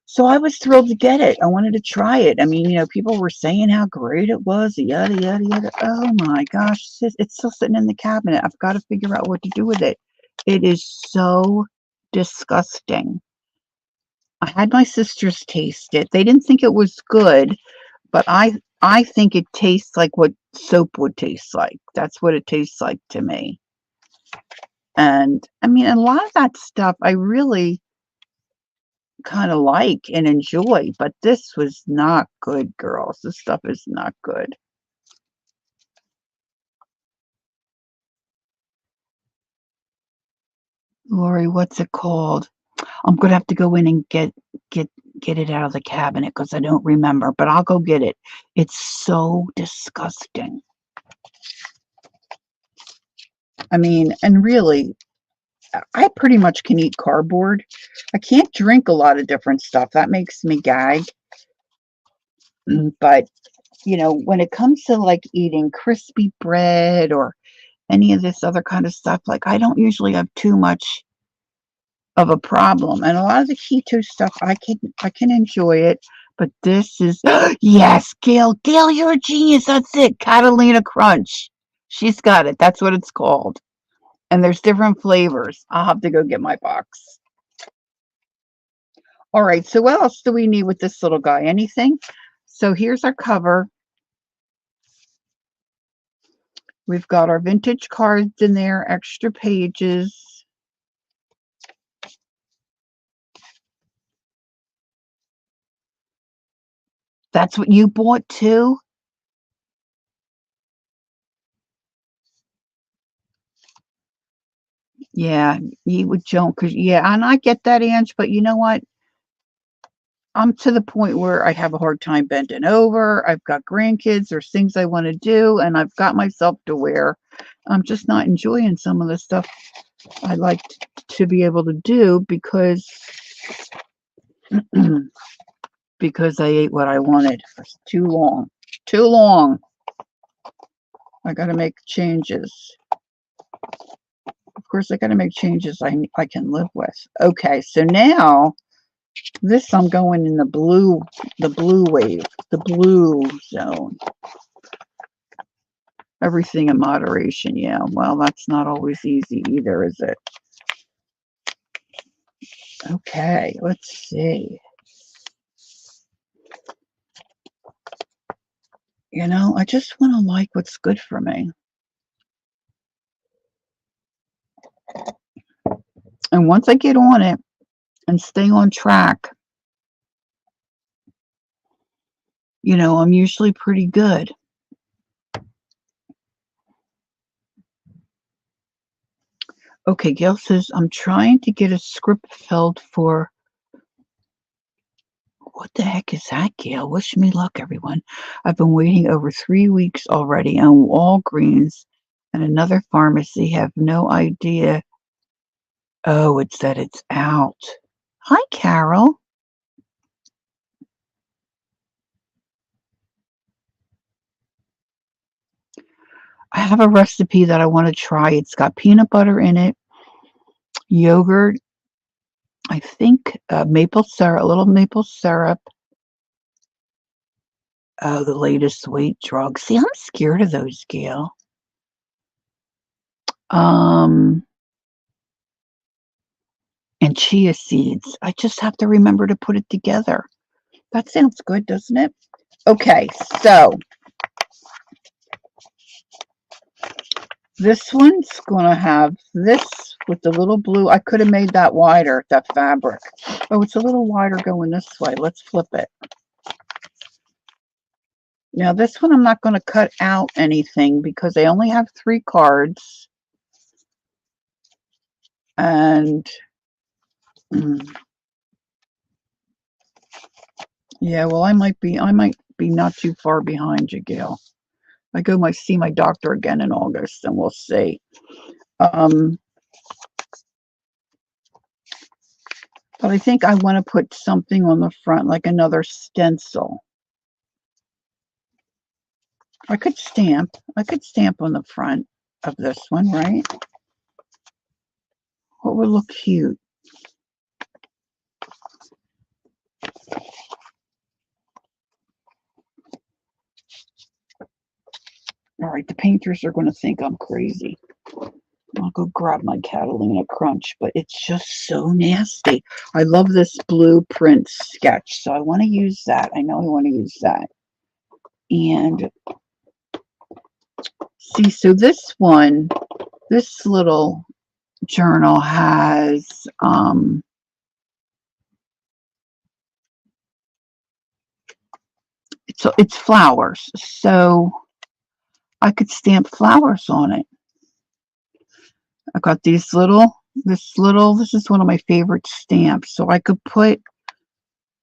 A: So I was thrilled to get it. I wanted to try it. I mean, people were saying how great it was, yada, yada, yada. Oh my gosh. It's still sitting in the cabinet. I've got to figure out what to do with it. It is so disgusting. I had my sisters taste it. They didn't think it was good, but I think it tastes like what soap would taste like. That's what it tastes like to me. And I mean, a lot of that stuff I really kind of like and enjoy, but this was not good, girls. This stuff is not good. Lori, what's it called? I'm gonna have to go in and get get it out of the cabinet because I don't remember, but I'll go get it. It's so disgusting. I mean, and really, I pretty much can eat cardboard. I can't drink a lot of different stuff. That makes me gag. But, when it comes to like eating crispy bread or any of this other kind of stuff, like I don't usually have too much of a problem. And a lot of the keto stuff, I can enjoy it. But this is, yes, Gail, you're a genius. That's it. Catalina Crunch. She's got it. That's what it's called. And there's different flavors. I'll have to go get my box. All right, so what else do we need with this little guy? Anything? So here's our cover. We've got our vintage cards in there, extra pages. That's what you bought too? Yeah, you would joke because yeah, and I get that, Ange, but you know what? I'm to the point where I have a hard time bending over. I've got grandkids, there's things I want to do, and I've got myself to where I'm just not enjoying some of the stuff I like to be able to do because because I ate what I wanted for too long. Too long. I got to make changes. Of course, I got to make changes I can live with. Okay, so now this I'm going in the blue wave, the blue zone. Everything in moderation. Yeah, well, that's not always easy either, is it? Okay, let's see. I just want to like what's good for me. And once I get on it and stay on track, I'm usually pretty good. Okay, Gail says, I'm trying to get a script filled for. What the heck is that, Gail? Wish me luck, everyone. I've been waiting over 3 weeks already, and Walgreens and another pharmacy have no idea. Oh, it's that it's out. Hi, Carol. I have a recipe that I want to try. It's got peanut butter in it, yogurt, I think maple syrup, a little maple syrup. Oh, the latest weight drug. See, I'm scared of those, Gail. Um, and chia seeds. I just have to remember to put it together. That sounds good, doesn't it? Okay, so this one's gonna have this with the little blue. I could have made that wider, that fabric. Oh, it's a little wider going this way. Let's flip it. Now this one I'm not going to cut out anything because I only have 3 cards. And yeah, well I might be not too far behind you, Gail. I might see my doctor again in August and we'll see. But I think I want to put something on the front, like another stencil. I could stamp. I could stamp on the front of this one, right? What would look cute? All right, the painters are going to think I'm crazy. I'll go grab my Catalina Crunch, but it's just so nasty. I love this blueprint sketch, so I want to use that. I know I want to use that. And see, so this one, this little journal has it's flowers, so I could stamp flowers on it. I got these this is one of my favorite stamps, so I could put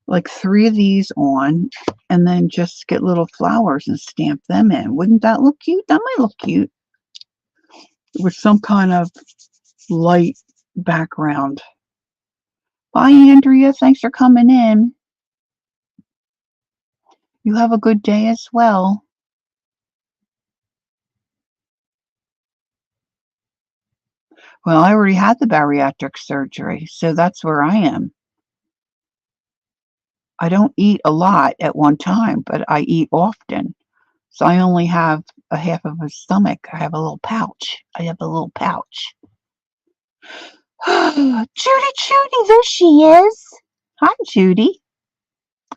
A: like 3 of these on and then just get little flowers and stamp them in. Wouldn't that look cute? That might look cute with some kind of light background. Bye, Andrea. Thanks for coming in. You have a good day as well. Well, I already had the bariatric surgery, so that's where I am. I don't eat a lot at one time, but I eat often. So I only have a half of a stomach. I have a little pouch. I have a little pouch. Judy, there she is. Hi, Judy.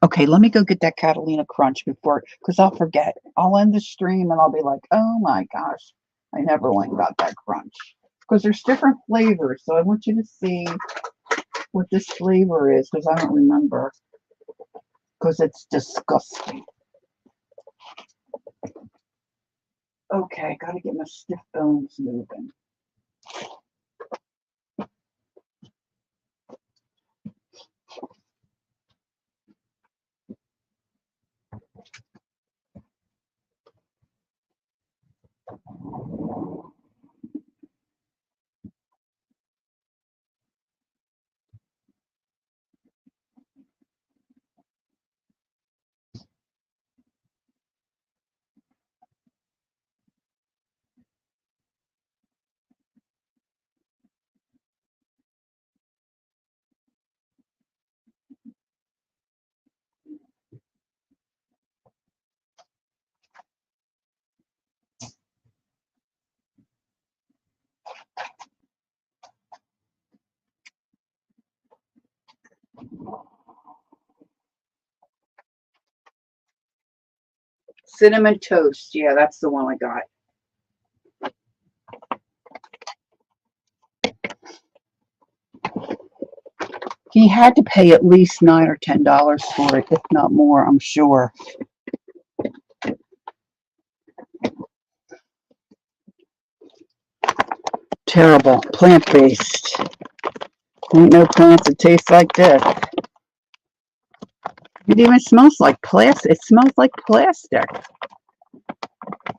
A: Okay, let me go get that Catalina Crunch because I'll forget. I'll end the stream and I'll be like, oh my gosh, I never went and got that crunch. Because there's different flavors, so I want you to see what this flavor is because I don't remember. Because it's disgusting. Okay, gotta get my stiff bones moving. Cinnamon toast. Yeah, that's the one I got. He had to pay at least $9 or $10 for it, if not more, I'm sure. Terrible. Plant-based. Ain't no plants that taste like this. It even smells like plastic. It smells like plastic.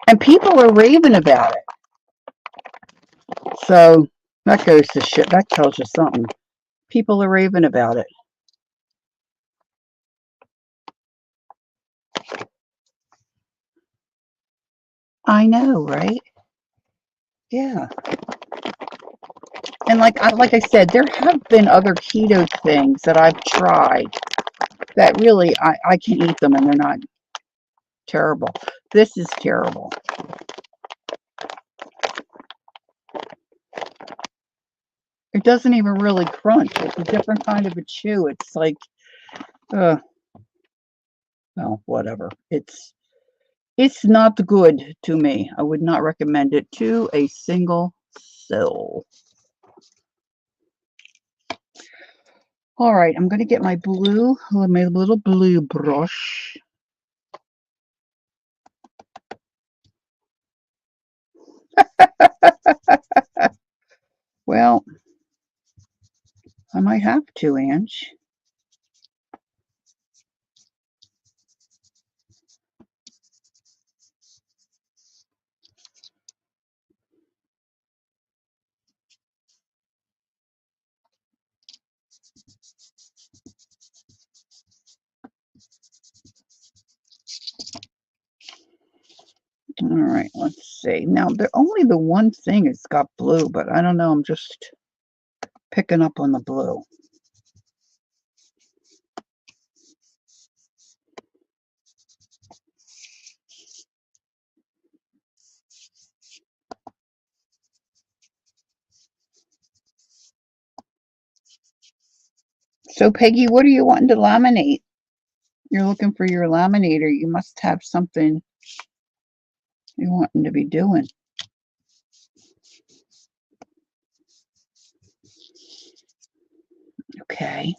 A: And people are raving about it. So that goes to shit. That tells you something. People are raving about it. I know, right? Yeah. And like I said, there have been other keto things that I've tried that really I can eat them and they're not terrible. This is terrible. It doesn't even really crunch. It's a different kind of a chew. It's like, well, whatever. It's not good to me. I would not recommend it to a single soul. All right, I'm going to get my little blue brush. Well, I might have to, Ange. All right, let's see. Now, only the one thing has got blue, but I don't know. I'm just picking up on the blue. So, Peggy, what are you wanting to laminate? You're looking for your laminator. You must have something you're wanting to be doing. Okay.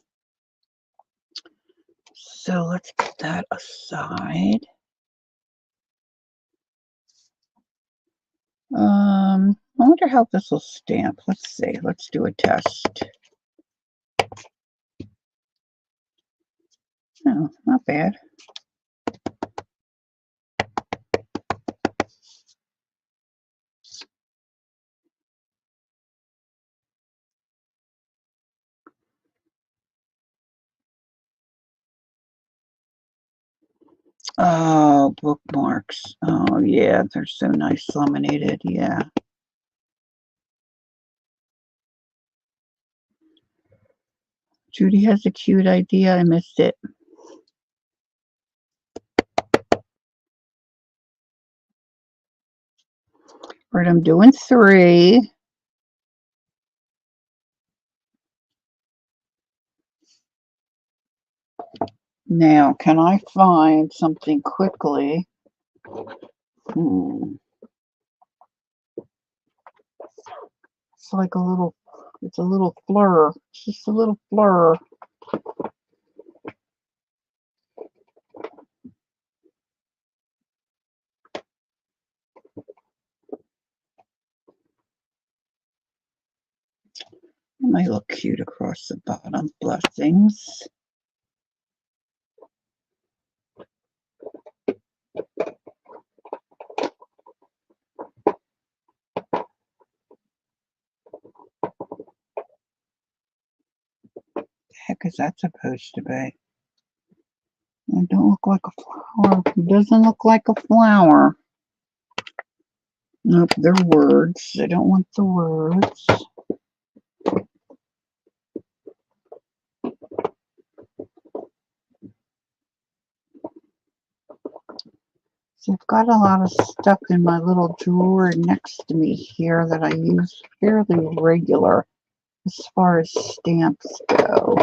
A: So let's put that aside. I wonder how this will stamp. Let's see. Let's do a test. Oh, not bad. Oh, bookmarks. Oh, yeah, they're so nice laminated. Yeah. Judy has a cute idea. I missed it. Right, I'm doing 3. Now, can I find something quickly? It's like it's a little fleur. It's just a little fleur. It might look cute across the bottom. Blessings. Heck is that supposed to be? It don't look like a flower. It doesn't look like a flower. Nope, they're words. I don't want the words. So I've got a lot of stuff in my little drawer next to me here that I use fairly regular as far as stamps go.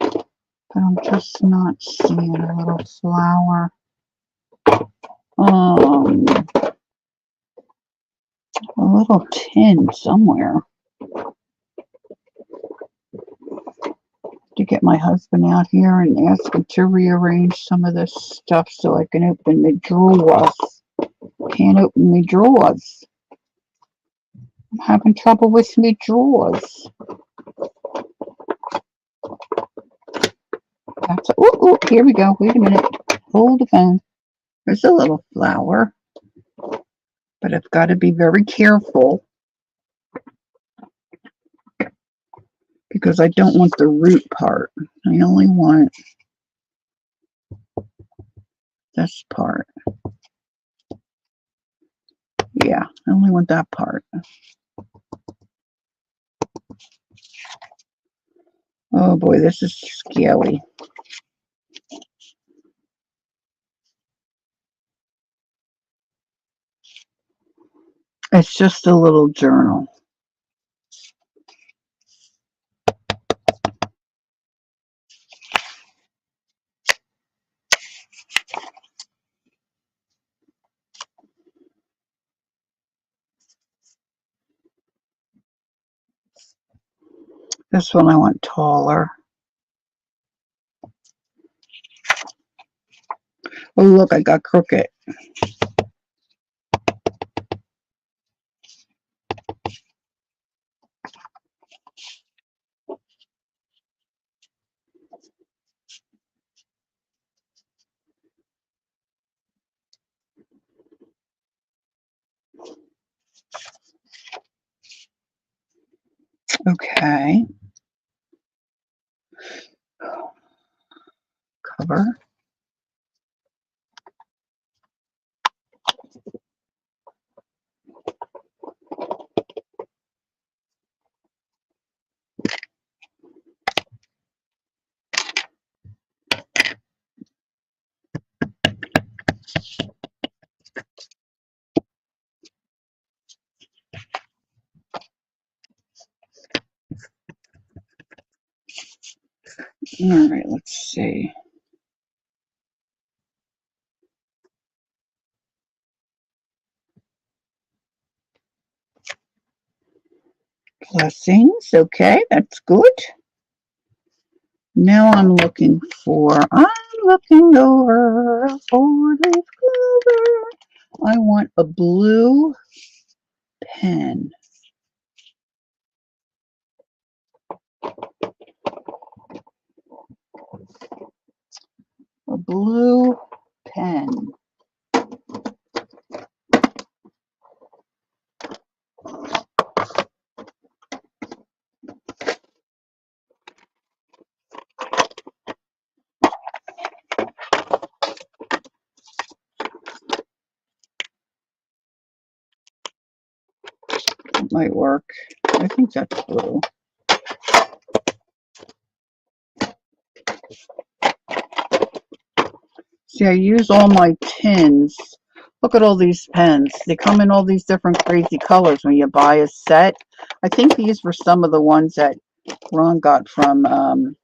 A: But I'm just not seeing a little flower. A little tin somewhere. To get my husband out here and ask him to rearrange some of this stuff so I can open the drawers. Can't open my drawers. I'm having trouble with my drawers. Oh, here we go. Wait a minute. Hold the phone. There's a little flower. But I've got to be very careful because I don't want the root part. I only want this part. Yeah, I only want that part. Oh boy, this is scary. It's just a little journal. This one I want taller. Oh, look, I got crooked. Okay. cover. All right, let's see. Blessings. Okay, that's good. Now I'm looking over a four-leaf clover. I want a blue pen. A blue pen. It might work. I think that's blue. See, I use all my tins. Look at all these pens. They come in all these different crazy colors when you buy a set. I think these were some of the ones that Ron got from an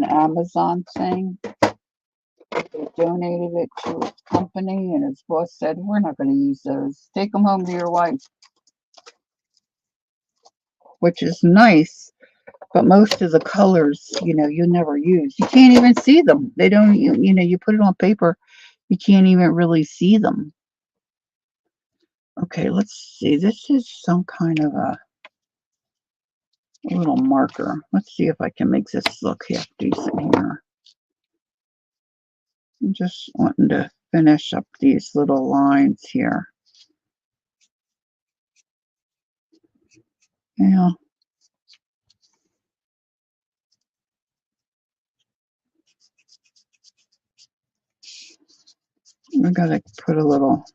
A: Amazon thing. They donated it to his company, and his boss said, "We're not going to use those. Take them home to your wife," which is nice. But most of the colors, you never use. You can't even see them. They don't, you put it on paper, you can't even really see them. Okay, let's see. This is some kind of a little marker. Let's see if I can make this look half decent here. I'm just wanting to finish up these little lines here. Yeah. I gotta put a little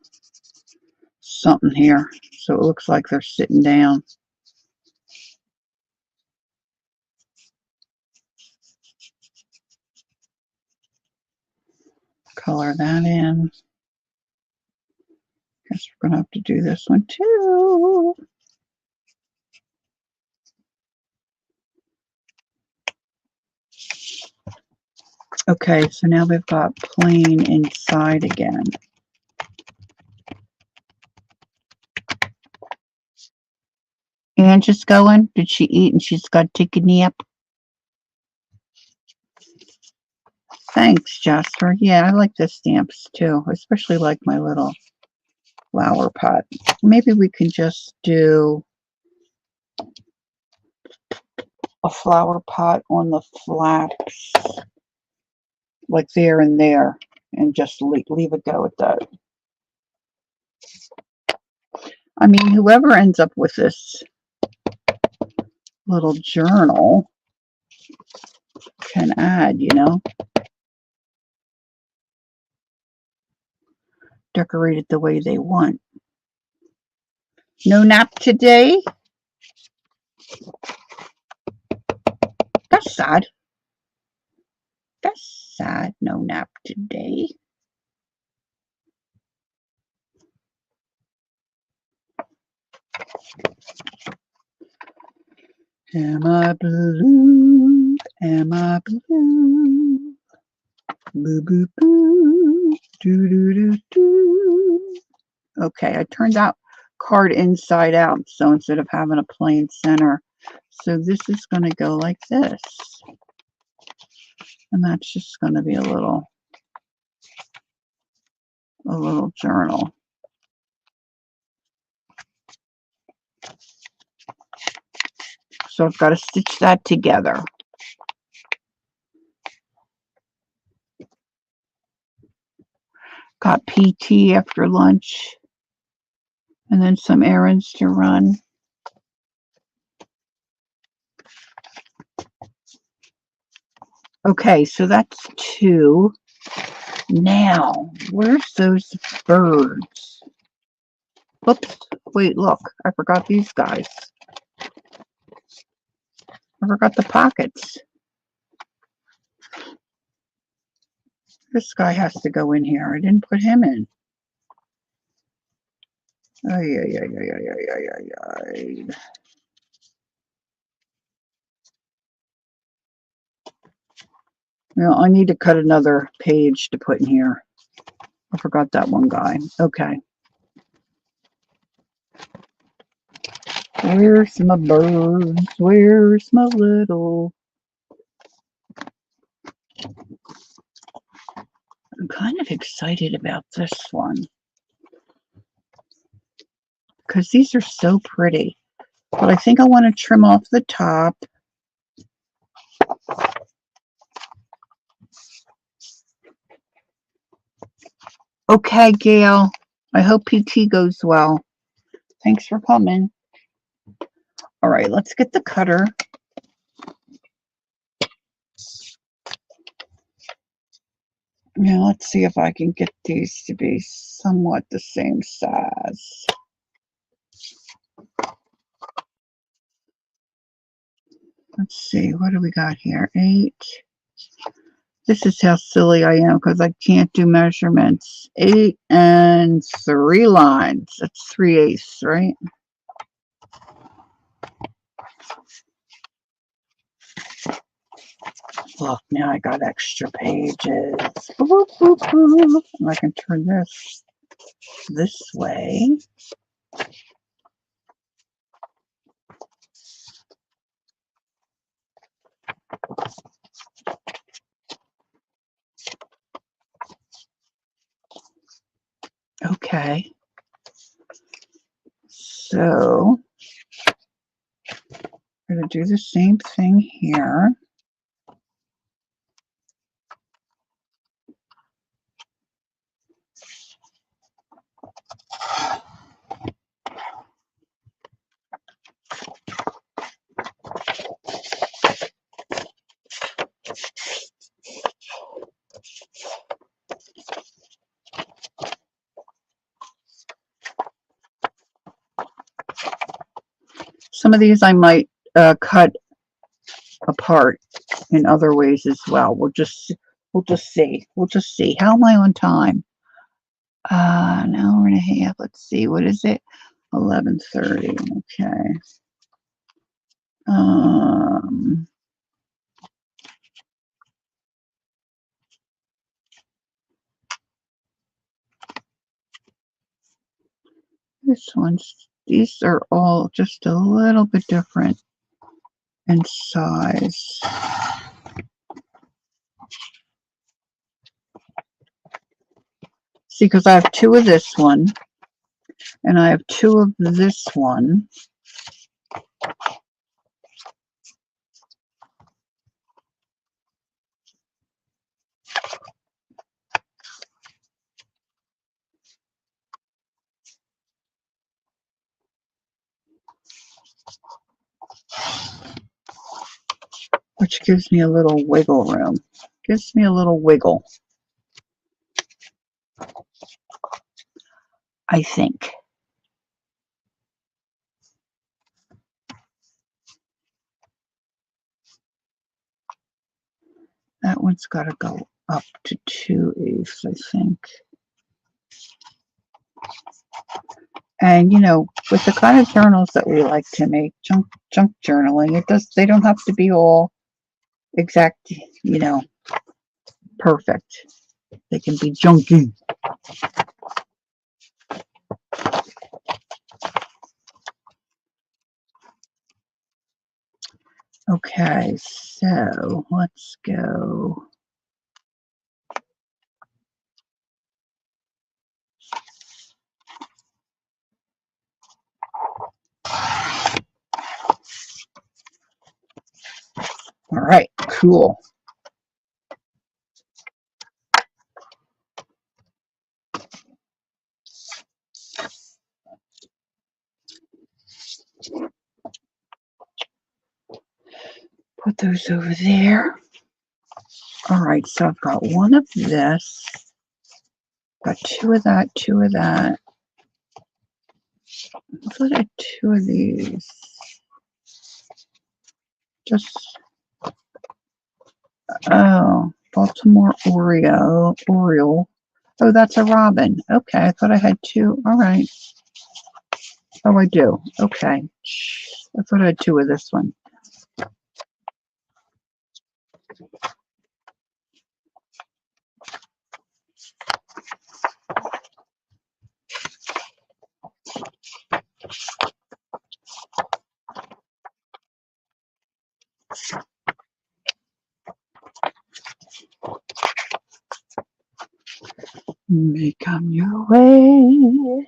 A: something here so it looks like they're sitting down. Color that in. Guess we're gonna have to do this one too. Okay, so now we've got plain inside again. And just going? Did she eat and she's got to take a nap? Thanks, Jasper. Yeah, I like the stamps too, especially like my little flower pot. Maybe we can just do a flower pot on the flaps, like there and there, and just leave it go at that. I mean, whoever ends up with this little journal can add, decorate it the way they want. No nap today? That's sad. That's sad. No nap today. Am I blue? Am I blue? Boo, boo, boo. Do, do, do, do. Okay, I turned that card inside out, so instead of having a plain center. So this is going to go like this. And that's just going to be a little journal. So I've got to stitch that together. Got PT after lunch. And then some errands to run. Okay, so that's 2. Now, where's those birds? Oops, wait, look, I forgot these guys. I forgot the pockets. This guy has to go in here. I didn't put him in. Ay, ay, ay, ay, ay, ay, ay, ay. Well, I need to cut another page to put in here. I forgot that one guy. Okay. Where's my birds? Where's my little... I'm kind of excited about this one because these are so pretty. But I think I want to trim off the top. Okay, Gail. I hope PT goes well. Thanks for coming. All right, let's get the cutter. Now let's see if I can get these to be somewhat the same size. Let's see, what do we got here? 8. This is how silly I am because I can't do measurements. 8 and 3 lines. That's 3/8, right? Look, now I got extra pages. Boop, boop, boop. And I can turn this way. Okay. So I'm going to do the same thing here. Some of these I might cut apart in other ways as well. We'll just see. We'll just see. How am I on time? An hour and a half. Let's see. What is it? 11:30. Okay. These are all just a little bit different in size. See, because I have 2 of this one, and I have 2 of this one. Which gives me a little wiggle room. Gives me a little wiggle, I think. That one's got to go up to 2/8, I think. And you know, with the kind of journals that we like to make, junk journaling, they don't have to be all exact, you know, perfect. They can be junky. Okay, so let's go. All right, cool. Put those over there. All right, so I've got one of this. Got two of that, two of that. I thought I had two of these. Just, oh, Baltimore Oriole. Oh, that's a robin. Okay, I thought I had two. All right. Oh, I do. Okay. I thought I had two of this one. Make on your way.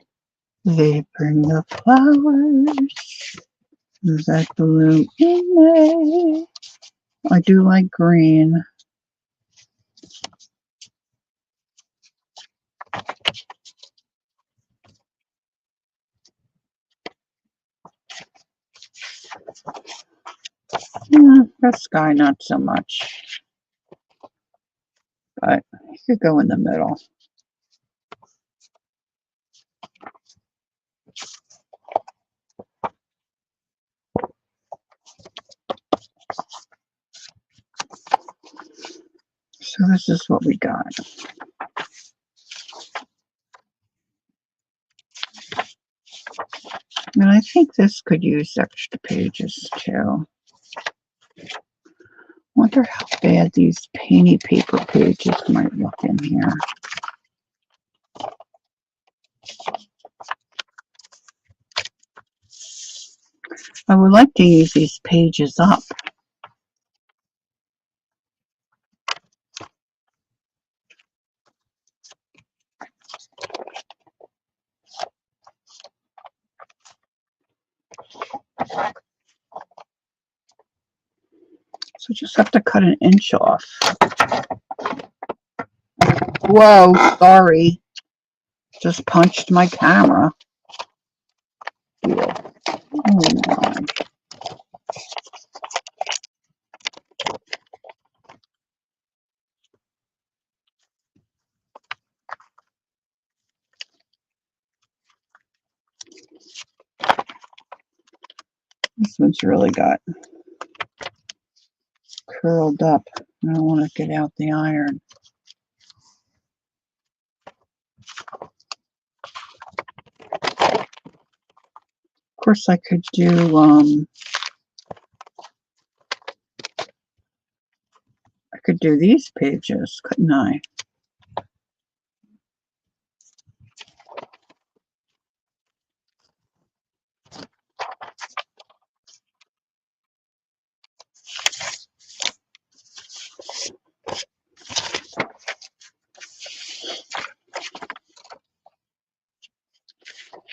A: They bring the flowers that bloom in May. I do like green. This guy, not so much. But he could go in the middle. So this is what we got. And I think this could use extra pages too. Wonder how bad these painty paper pages might look in here. I would like to use these pages up. So just have to cut an inch off. Whoa, sorry. Just punched my camera. Yeah. Oh my. This one's really got curled up. I don't want to get out the iron. Of course, I could do these pages, couldn't I?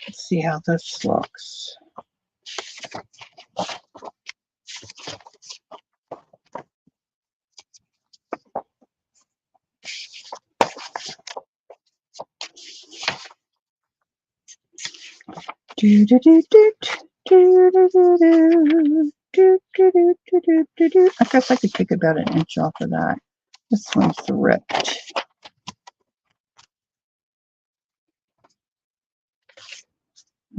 A: Let's see how this looks. I guess I could take about an inch off of that. This one's ripped.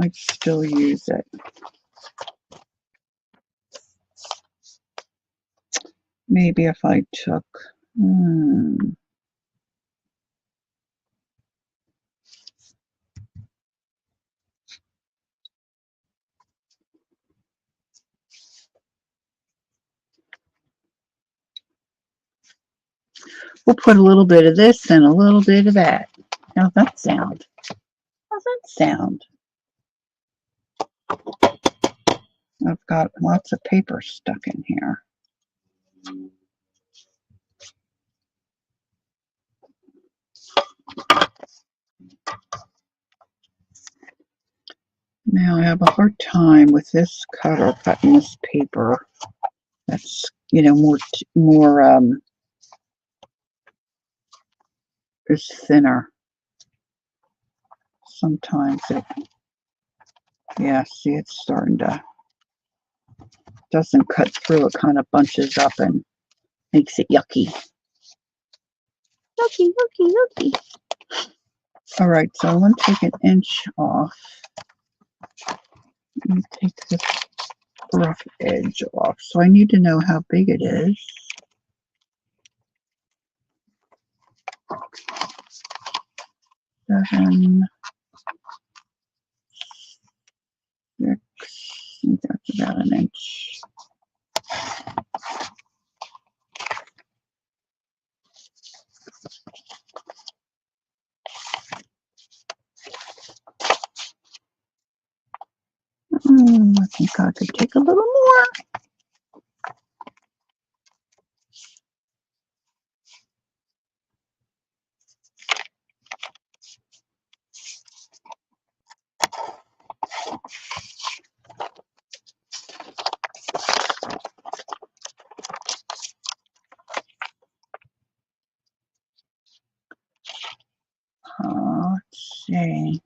A: I'd still use it. Maybe if I took... We'll put a little bit of this and a little bit of that. How's that sound? How's that sound? I've got lots of paper stuck in here. Now I have a hard time with this cutter cutting this paper. That's, more is thinner. Sometimes see, it's starting to, doesn't cut through. It kind of bunches up and makes it yucky. Looky, looky, looky. All right, so I want to take an inch off. Let me take this rough edge off. So I need to know how big it is. 7, 6, I think that's about an inch. I think I could take a little more. Let's see.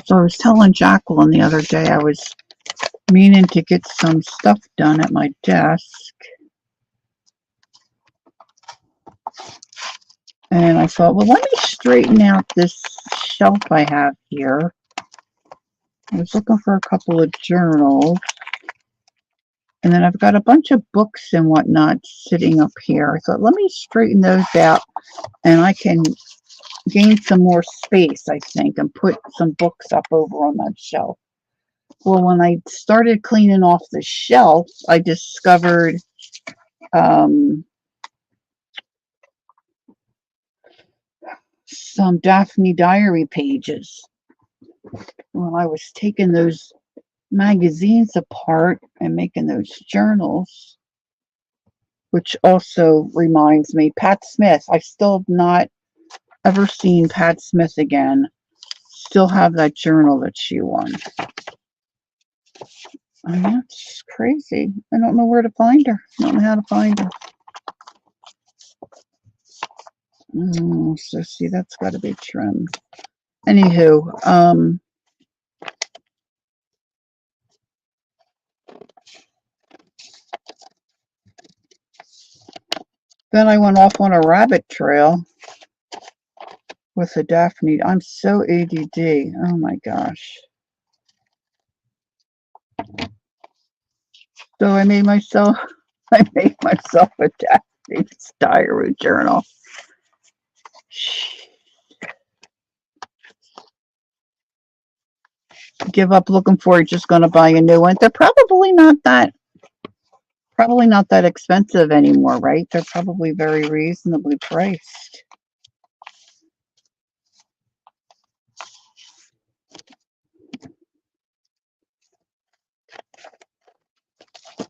A: So I was telling Jacqueline the other day I was meaning to get some stuff done at my desk. And I thought, well, let me straighten out this shelf I have here. I was looking for a couple of journals. And then I've got a bunch of books and whatnot sitting up here. I thought, let me straighten those out and I can gain some more space, I think, and put some books up over on that shelf. Well, when I started cleaning off the shelf, I discovered some Daphne Diary pages. When I was taking those magazines apart and making those journals, which also reminds me, Pat Smith. I still have not ever seen Pat Smith again. Still have that journal that she won. And that's crazy. I don't know where to find her. I don't know how to find her. So see, that's got to be trimmed. Anywho, then I went off on a rabbit trail with a Daphne. I'm so ADD. Oh my gosh. So I made myself a Daphne Diary journal. Give up looking for it, just gonna buy a new one. They're probably not that expensive anymore, right? They're probably very reasonably priced.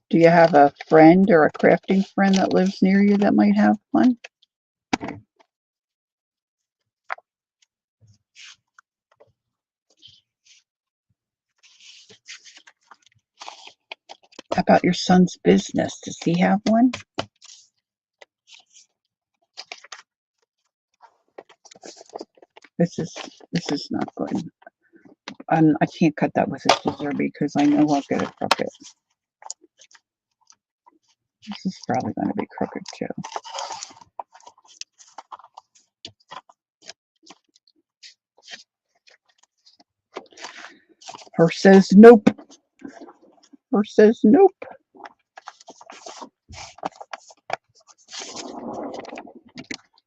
A: Do you have a friend or a crafting friend that lives near you that might have one? How about your son's business? Does he have one? This is not good. I can't cut that with a scissor because I know I'll get it crooked. This is probably going to be crooked too. Her says nope. Her says nope.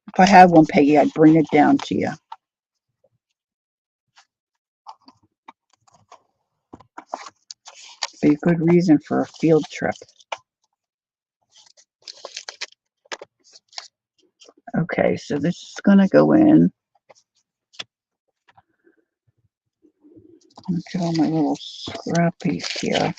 A: If I had one, Peggy, I'd bring it down to you. Be a good reason for a field trip. Okay, so this is going to go in. Look at all my little scrap piece here.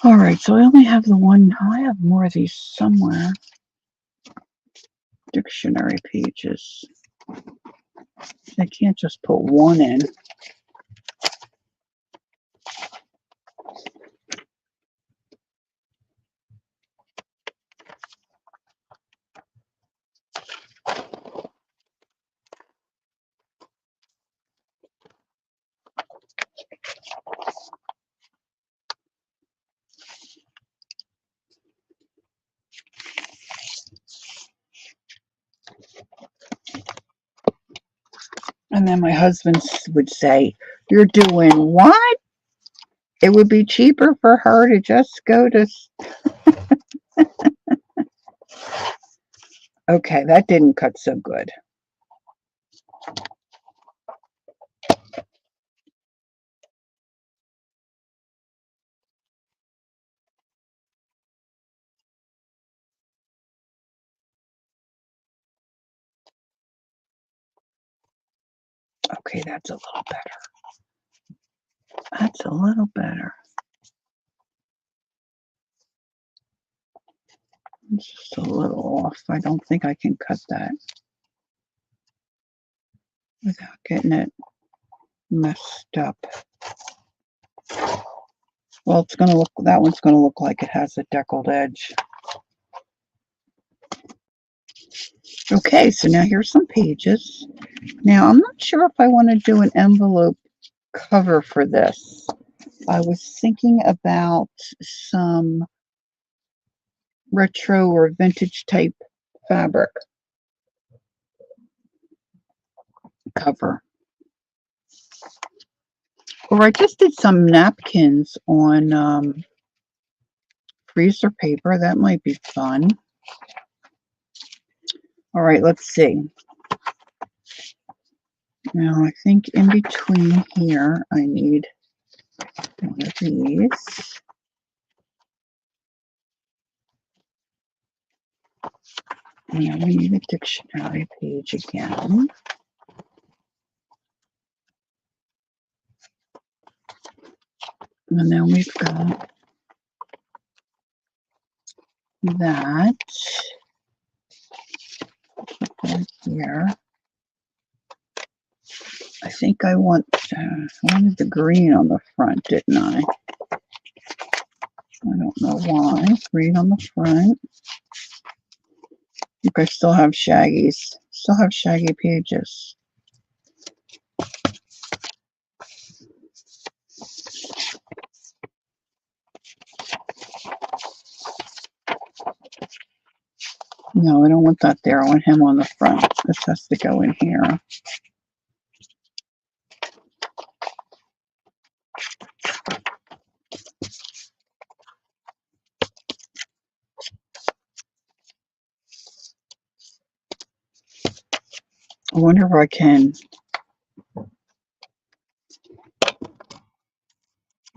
A: All right, so I only have the one. I have more of these somewhere. Dictionary pages. I can't just put one in. And then my husband would say, "You're doing what? It would be cheaper for her to just go to..." Okay, that didn't cut so good. Okay, that's a little better. That's a little better. It's just a little off. I don't think I can cut that without getting it messed up. Well, it's going to look, that one's going to look like it has a deckled edge. Okay, so now here's some pages. Now, I'm not sure if I want to do an envelope cover for this. I was thinking about some retro or vintage type fabric cover. Or I just did some napkins on freezer paper. That might be fun. All right, let's see. Now, I think in between here, I need one of these. Now we need a dictionary page again. And then we've got that right here. I think I wanted the green on the front, didn't I? I don't know why. Green on the front. Look, I still have shaggies. Still have shaggy pages. No, I don't want that there. I want him on the front. This has to go in here. I wonder if I can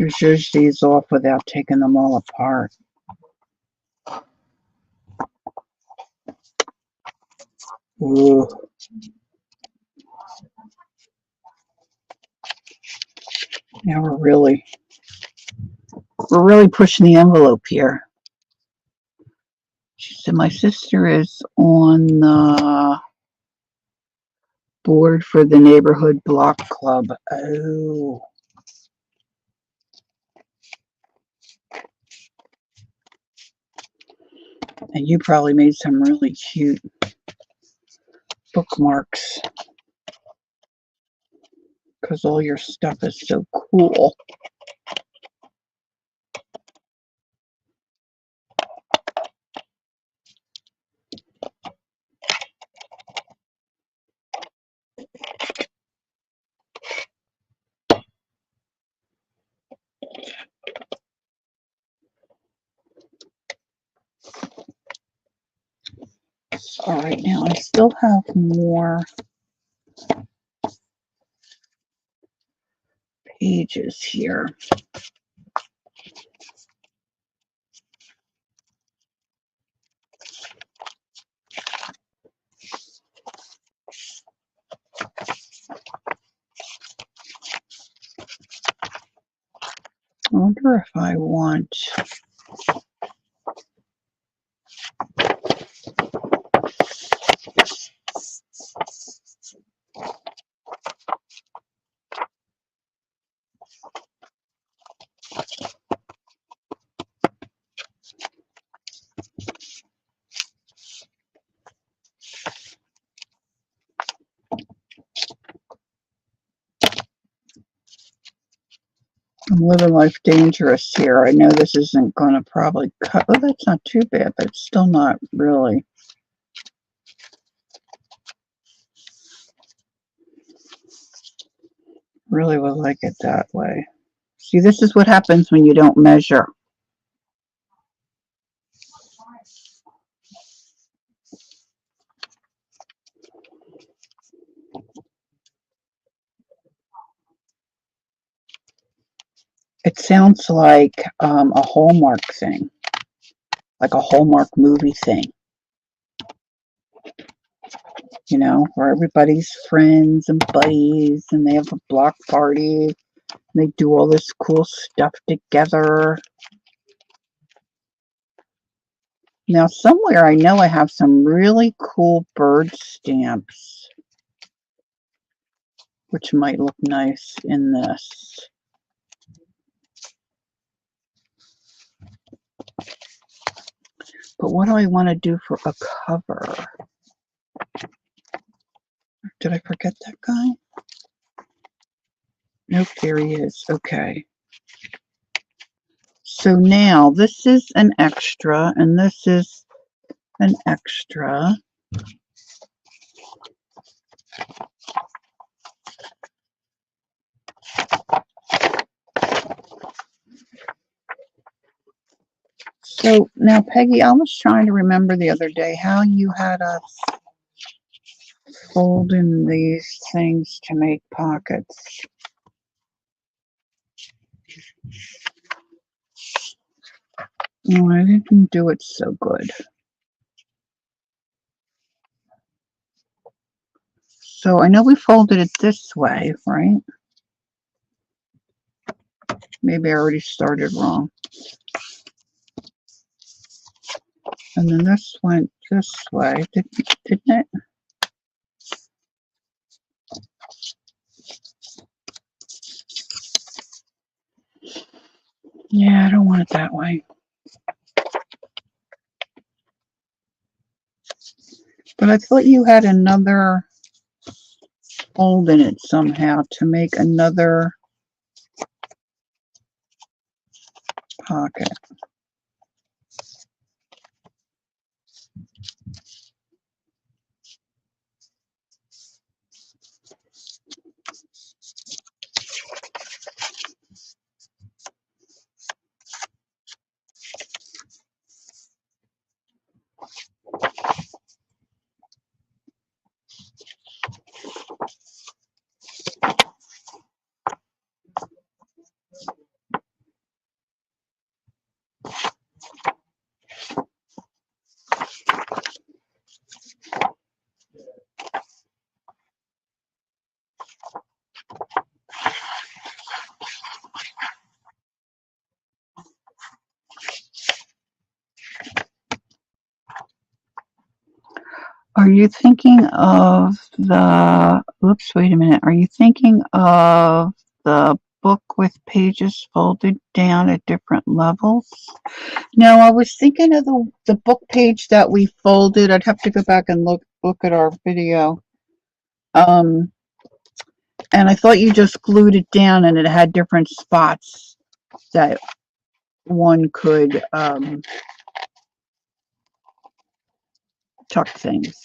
A: zhuzh these off without taking them all apart. Ooh. Now we're really pushing the envelope here. She said my sister is on the board for the neighborhood block club. Oh. And you probably made some really cute bookmarks because all your stuff is so cool. All right, now I still have more pages here. I wonder if I want I'm living life dangerous here. I know this isn't going to probably cut. Oh, that's not too bad, but it's still not really. Really would like it that way. See, this is what happens when you don't measure. It sounds like a Hallmark thing, like a Hallmark movie thing, you know, where everybody's friends and buddies and they have a block party and they do all this cool stuff together. Now, somewhere I know I have some really cool bird stamps, which might look nice in this. But what do I want to do for a cover? Did I forget that guy? Nope, there he is. Okay. So now this is an extra and this is an extra. So now, Peggy, I was trying to remember the other day how you had us fold in these things to make pockets. No, I didn't do it so good. So I know we folded it this way, right? Maybe I already started wrong. And then this went this way, didn't it? Yeah, I don't want it that way. But I thought you had another fold in it somehow to make another pocket. Are you thinking of the, oops, wait a minute. Are you thinking of the book with pages folded down at different levels? No, I was thinking of the book page that we folded. I'd have to go back and look at our video. And I thought you just glued it down and it had different spots that one could tuck things.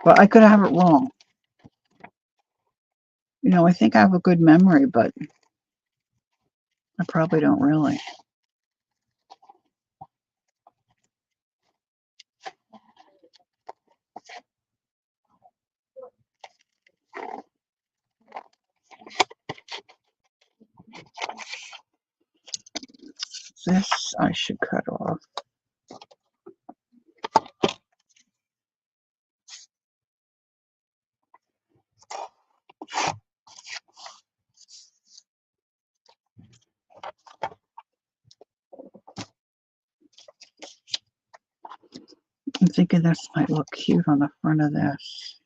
A: But I could have it wrong. You know, I think I have a good memory, but I probably don't really. This I should cut off. I'm thinking this might look cute on the front of this.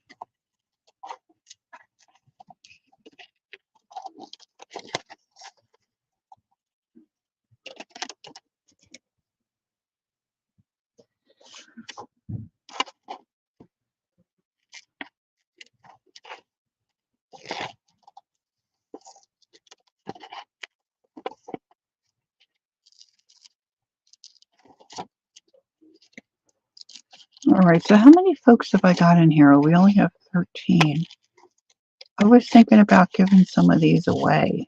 A: All right, so how many folks have I got in here? We only have 13. I was thinking about giving some of these away.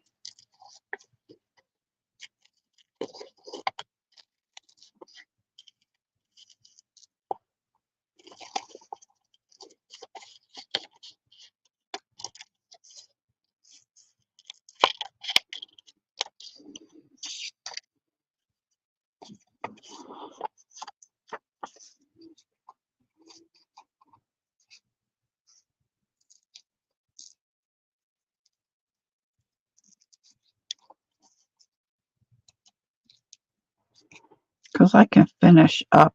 A: Because I can finish up,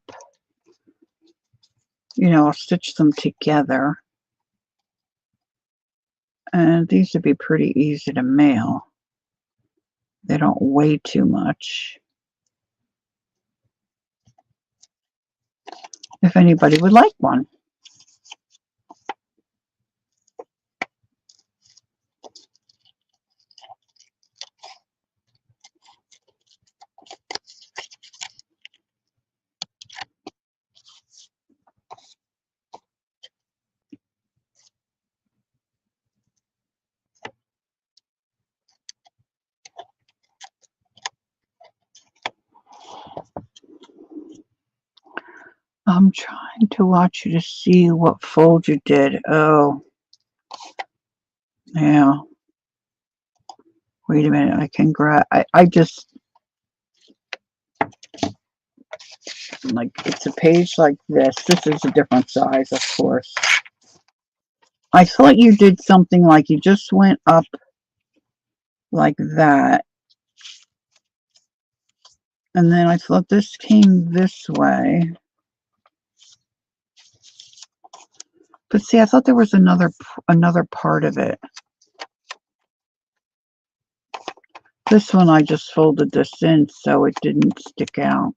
A: I'll stitch them together. And these would be pretty easy to mail. They don't weigh too much. If anybody would like one. I'm trying to watch you to see what fold you did. Oh, yeah. Wait a minute. I can grab. I just like it's a page like this. This is a different size, of course. I thought you did something like you just went up like that. And then I thought this came this way. But see, I thought there was another part of it. This one, I just folded this in so it didn't stick out.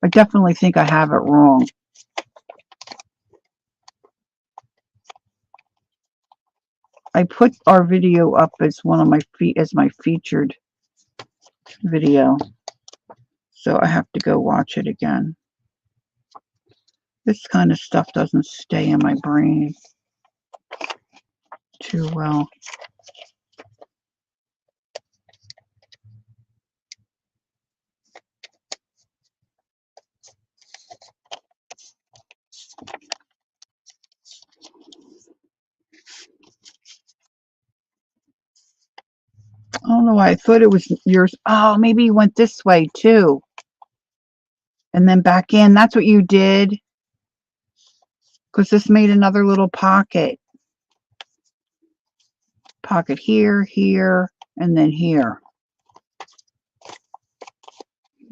A: I definitely think I have it wrong. I put our video up as one of my my featured video. So I have to go watch it again. This kind of stuff doesn't stay in my brain too well. I don't know why I thought it was yours. Oh, maybe you went this way too. And then back in. That's what you did. Because this made another little pocket. Pocket here, here, and then here.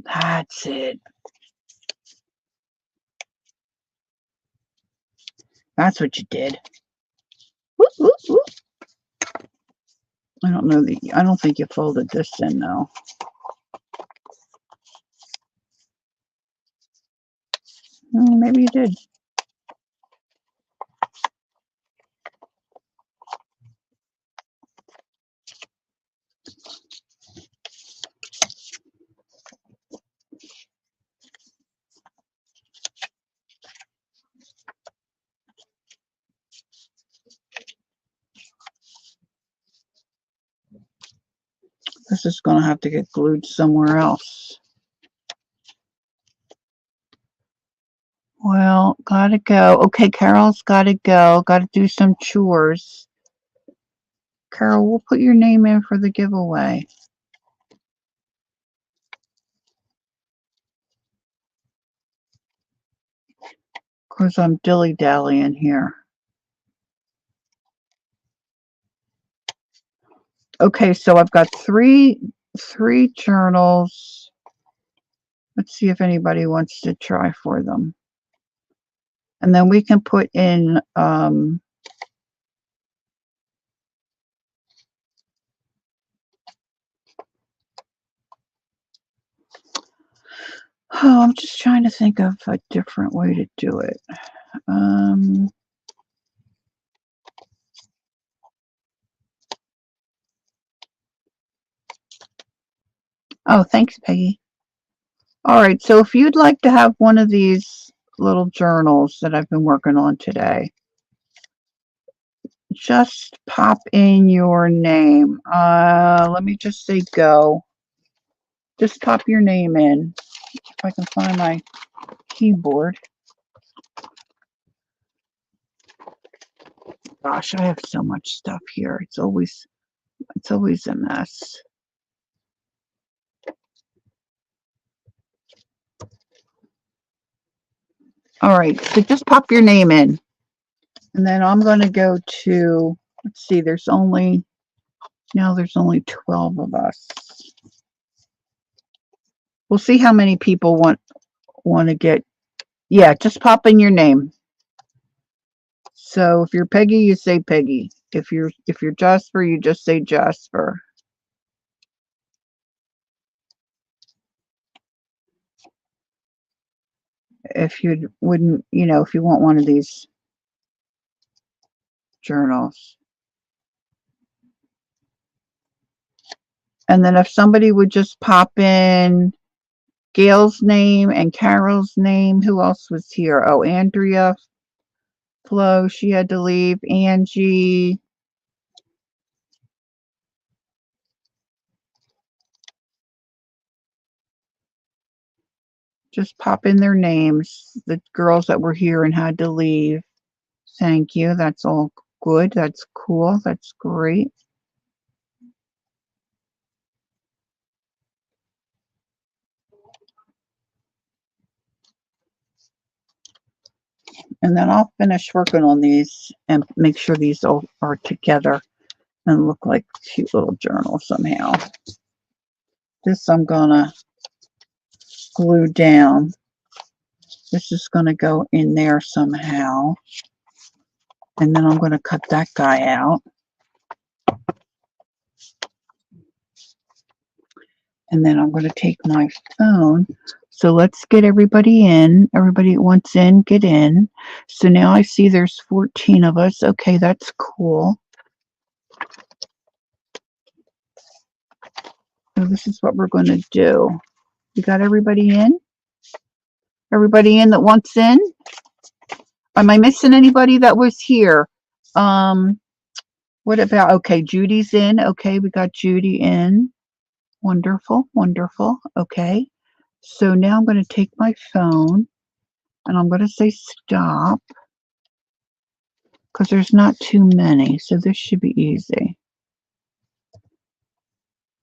A: That's it. That's what you did. Whoop, whoop, whoop. I don't know I don't think you folded this in though. Maybe you did. This is going to have to get glued somewhere else. Well, gotta go. Okay, Carol's gotta go. Gotta do some chores. Carol, we'll put your name in for the giveaway. Because I'm dilly-dallying here. Okay, so I've got three journals. Let's see if anybody wants to try for them. And then we can put in oh, I'm just trying to think of a different way to do it. Oh, thanks, Peggy. All right, so if you'd like to have one of these little journals that I've been working on today, just pop in your name. Let me just say go. Just pop your name in. If I can find my keyboard. Gosh, I have so much stuff here. It's always a mess. All right, so just pop your name in. And then I'm going to go to, let's see, there's only 12 of us. We'll see how many people want to get. Yeah, just pop in your name. So if you're Peggy, you say Peggy. If you're Jasper, you just say Jasper. If you wouldn't, if you want one of these journals. And then if somebody would just pop in Gail's name and Carol's name. Who else was here? Oh, Andrea, Flo, she had to leave. Angie. Just pop in their names, the girls that were here and had to leave. Thank you. That's all good. That's cool. That's great. And then I'll finish working on these and make sure these all are together and look like cute little journals somehow. This I'm gonna glue down. This is gonna go in there somehow. And then I'm gonna cut that guy out. And then I'm gonna take my phone. So let's get everybody in. Everybody that wants in, get in. So now I see there's 14 of us. Okay, that's cool. So this is what we're going to do. You got everybody in? Everybody in that wants in? Am I missing anybody that was here? What about, okay, Judy's in. Okay, we got Judy in. Wonderful, wonderful. Okay. So now I'm going to take my phone and I'm going to say stop because there's not too many. So this should be easy.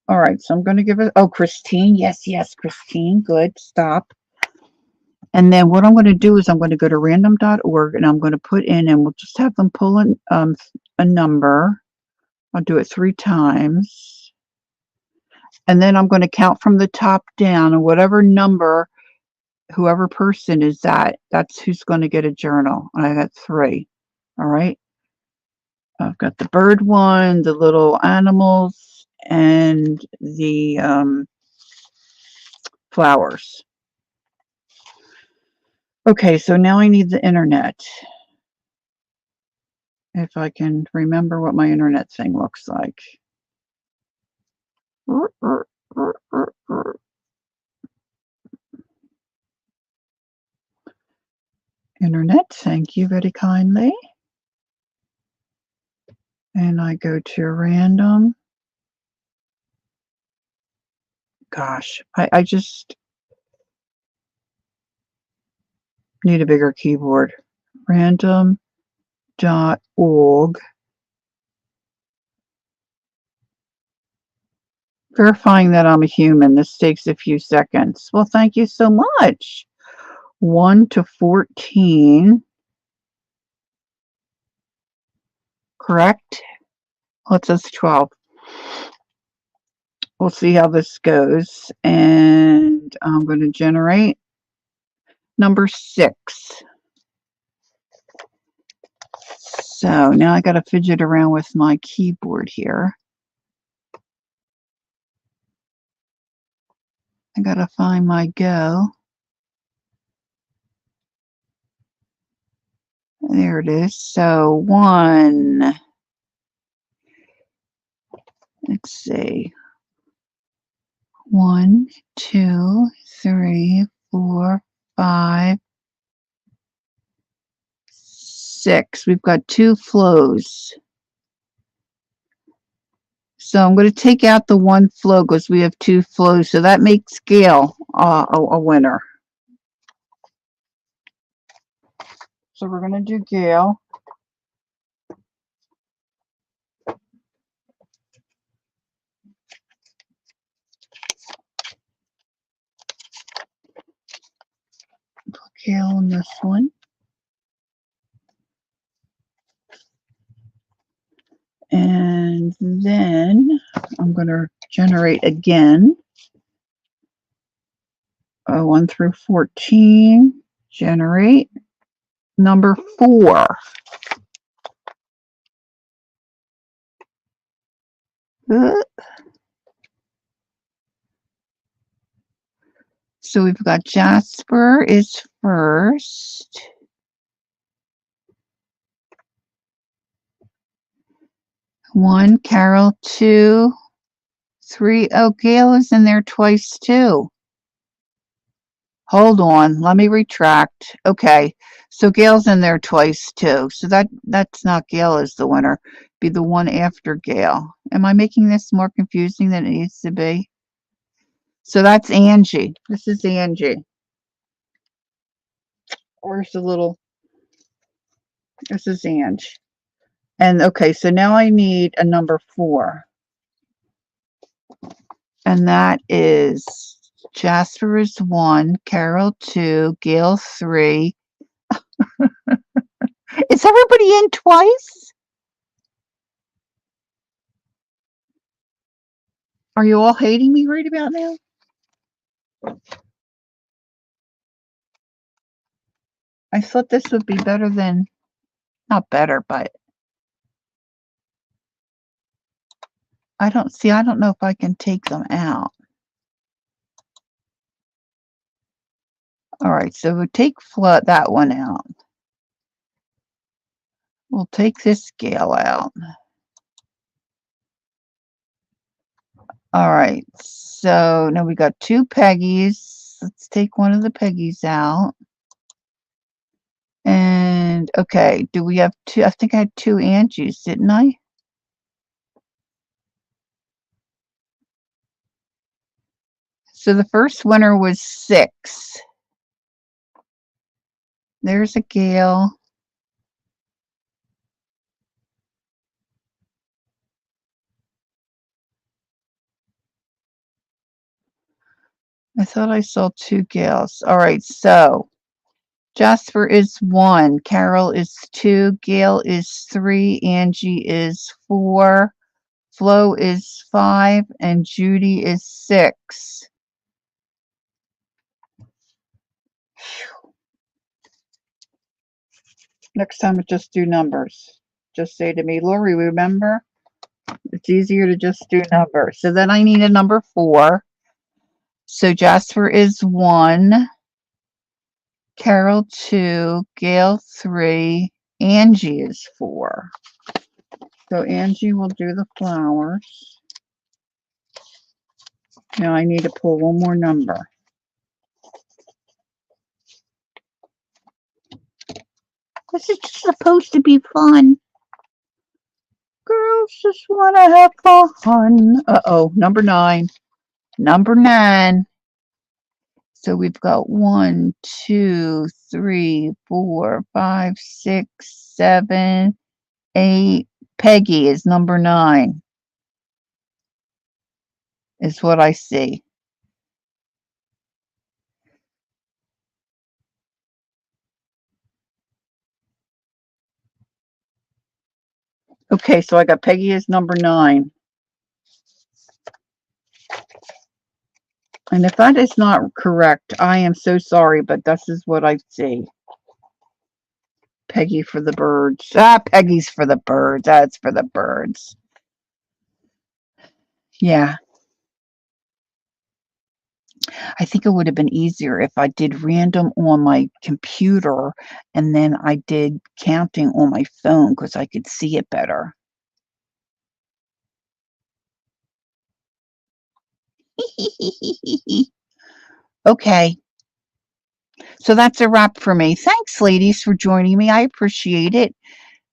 A: All right. So I'm going to give it. Oh, Christine. Yes, yes, Christine. Good. Stop. And then what I'm going to do is I'm going to go to random.org and I'm going to put in, and we'll just have them pull in a number. I'll do it 3 times. And then I'm going to count from the top down, and whatever number, whoever person is that, that's who's going to get a journal. And I got 3. All right. I've got the bird one, the little animals, and the flowers. Okay, so now I need the internet. If I can remember what my internet thing looks like. Internet, thank you very kindly. And I go to random. Gosh, I just need a bigger keyboard. Random.org. Verifying that I'm a human. This takes a few seconds. Well, thank you so much. 1 to 14. Correct? Well, it says 12. We'll see how this goes. And I'm going to generate number 6. So now I got to fidget around with my keyboard here. I got to find my go. There it is. So 1. Let's see. 1, 2, 3, 4, 5, 6. We've got 2 flows. So I'm going to take out the one flow because we have two flows. So that makes Gale a winner. So we're going to do Gale. Gale on this one. And then I'm going to generate again. 1 through 14. Generate. Number 4. So we've got Jasper is first. One, Carol, 2, 3. Oh, Gail is in there twice too. Hold on, let me retract. Okay, so Gail's in there twice too. So that's not Gail as the winner. Be the one after Gail. Am I making this more confusing than it needs to be? So that's Angie. This is Angie. Where's the little? This is Angie. And okay, so now I need a number 4. And that is Jasper is 1, Carol 2, Gail 3. Is everybody in twice? Are you all hating me right about now? I thought this would be better than, not better, but I don't know if I can take them out. All right, so we'll take that one out. We'll take this Gale out. All right, so now we got 2 Peggies. Let's take one of the Peggies out. And okay, do we have 2? I think I had 2 Angies, didn't I? So the first winner was 6. There's a Gale. I thought I saw 2 Gales. All right, so Jasper is 1, Carol is 2, Gale is 3, Angie is 4, Flo is 5, and Judy is 6. Next time, just do numbers. Just say to me, Lori, remember? It's easier to just do numbers. So then I need a number 4. So Jasper is 1, Carol 2, Gail 3, Angie is 4. So Angie will do the flowers. Now I need to pull one more number. This is just supposed to be fun. Girls just want to have fun. Uh-oh, number 9. Number 9. So we've got 1, 2, 3, 4, 5, 6, 7, 8. Peggy is number 9. Is what I see. Okay, so I got Peggy as number 9. And if that is not correct, I am so sorry, but this is what I see. Peggy for the birds. Peggy's for the birds. That's for the birds. Yeah. I think it would have been easier if I did random on my computer and then I did counting on my phone because I could see it better. Okay. So that's a wrap for me. Thanks, ladies, for joining me. I appreciate it.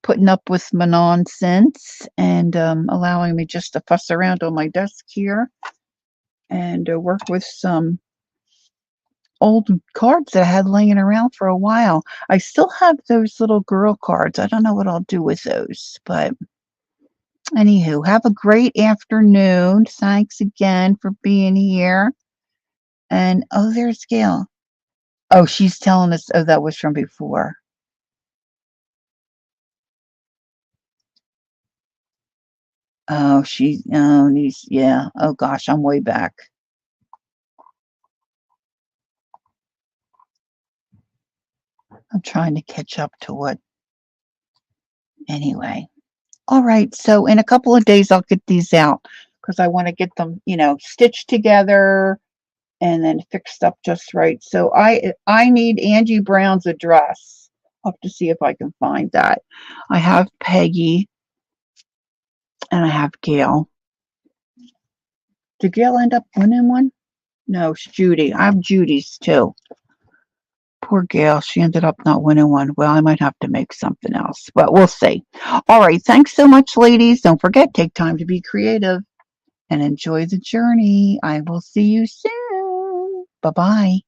A: putting up with my nonsense and allowing me just to fuss around on my desk here and work with some old cards that I had laying around for a while. I still have those little girl cards. I don't know what I'll do with those, but anywho, have a great afternoon. Thanks again for being here. And oh, there's Gail. Oh, she's telling us, oh, that was from before. Oh, yeah. Oh gosh, I'm way back. I'm trying to catch up to what, anyway. All right, so in a couple of days, I'll get these out because I want to get them, stitched together and then fixed up just right. So I need Angie Brown's address. I'll have to see if I can find that. I have Peggy and I have Gail. Did Gail end up winning one? No, it's Judy. I have Judy's too. Poor Gail. She ended up not winning one. Well, I might have to make something else, but we'll see. All right. Thanks so much, ladies. Don't forget, take time to be creative and enjoy the journey. I will see you soon. Bye-bye.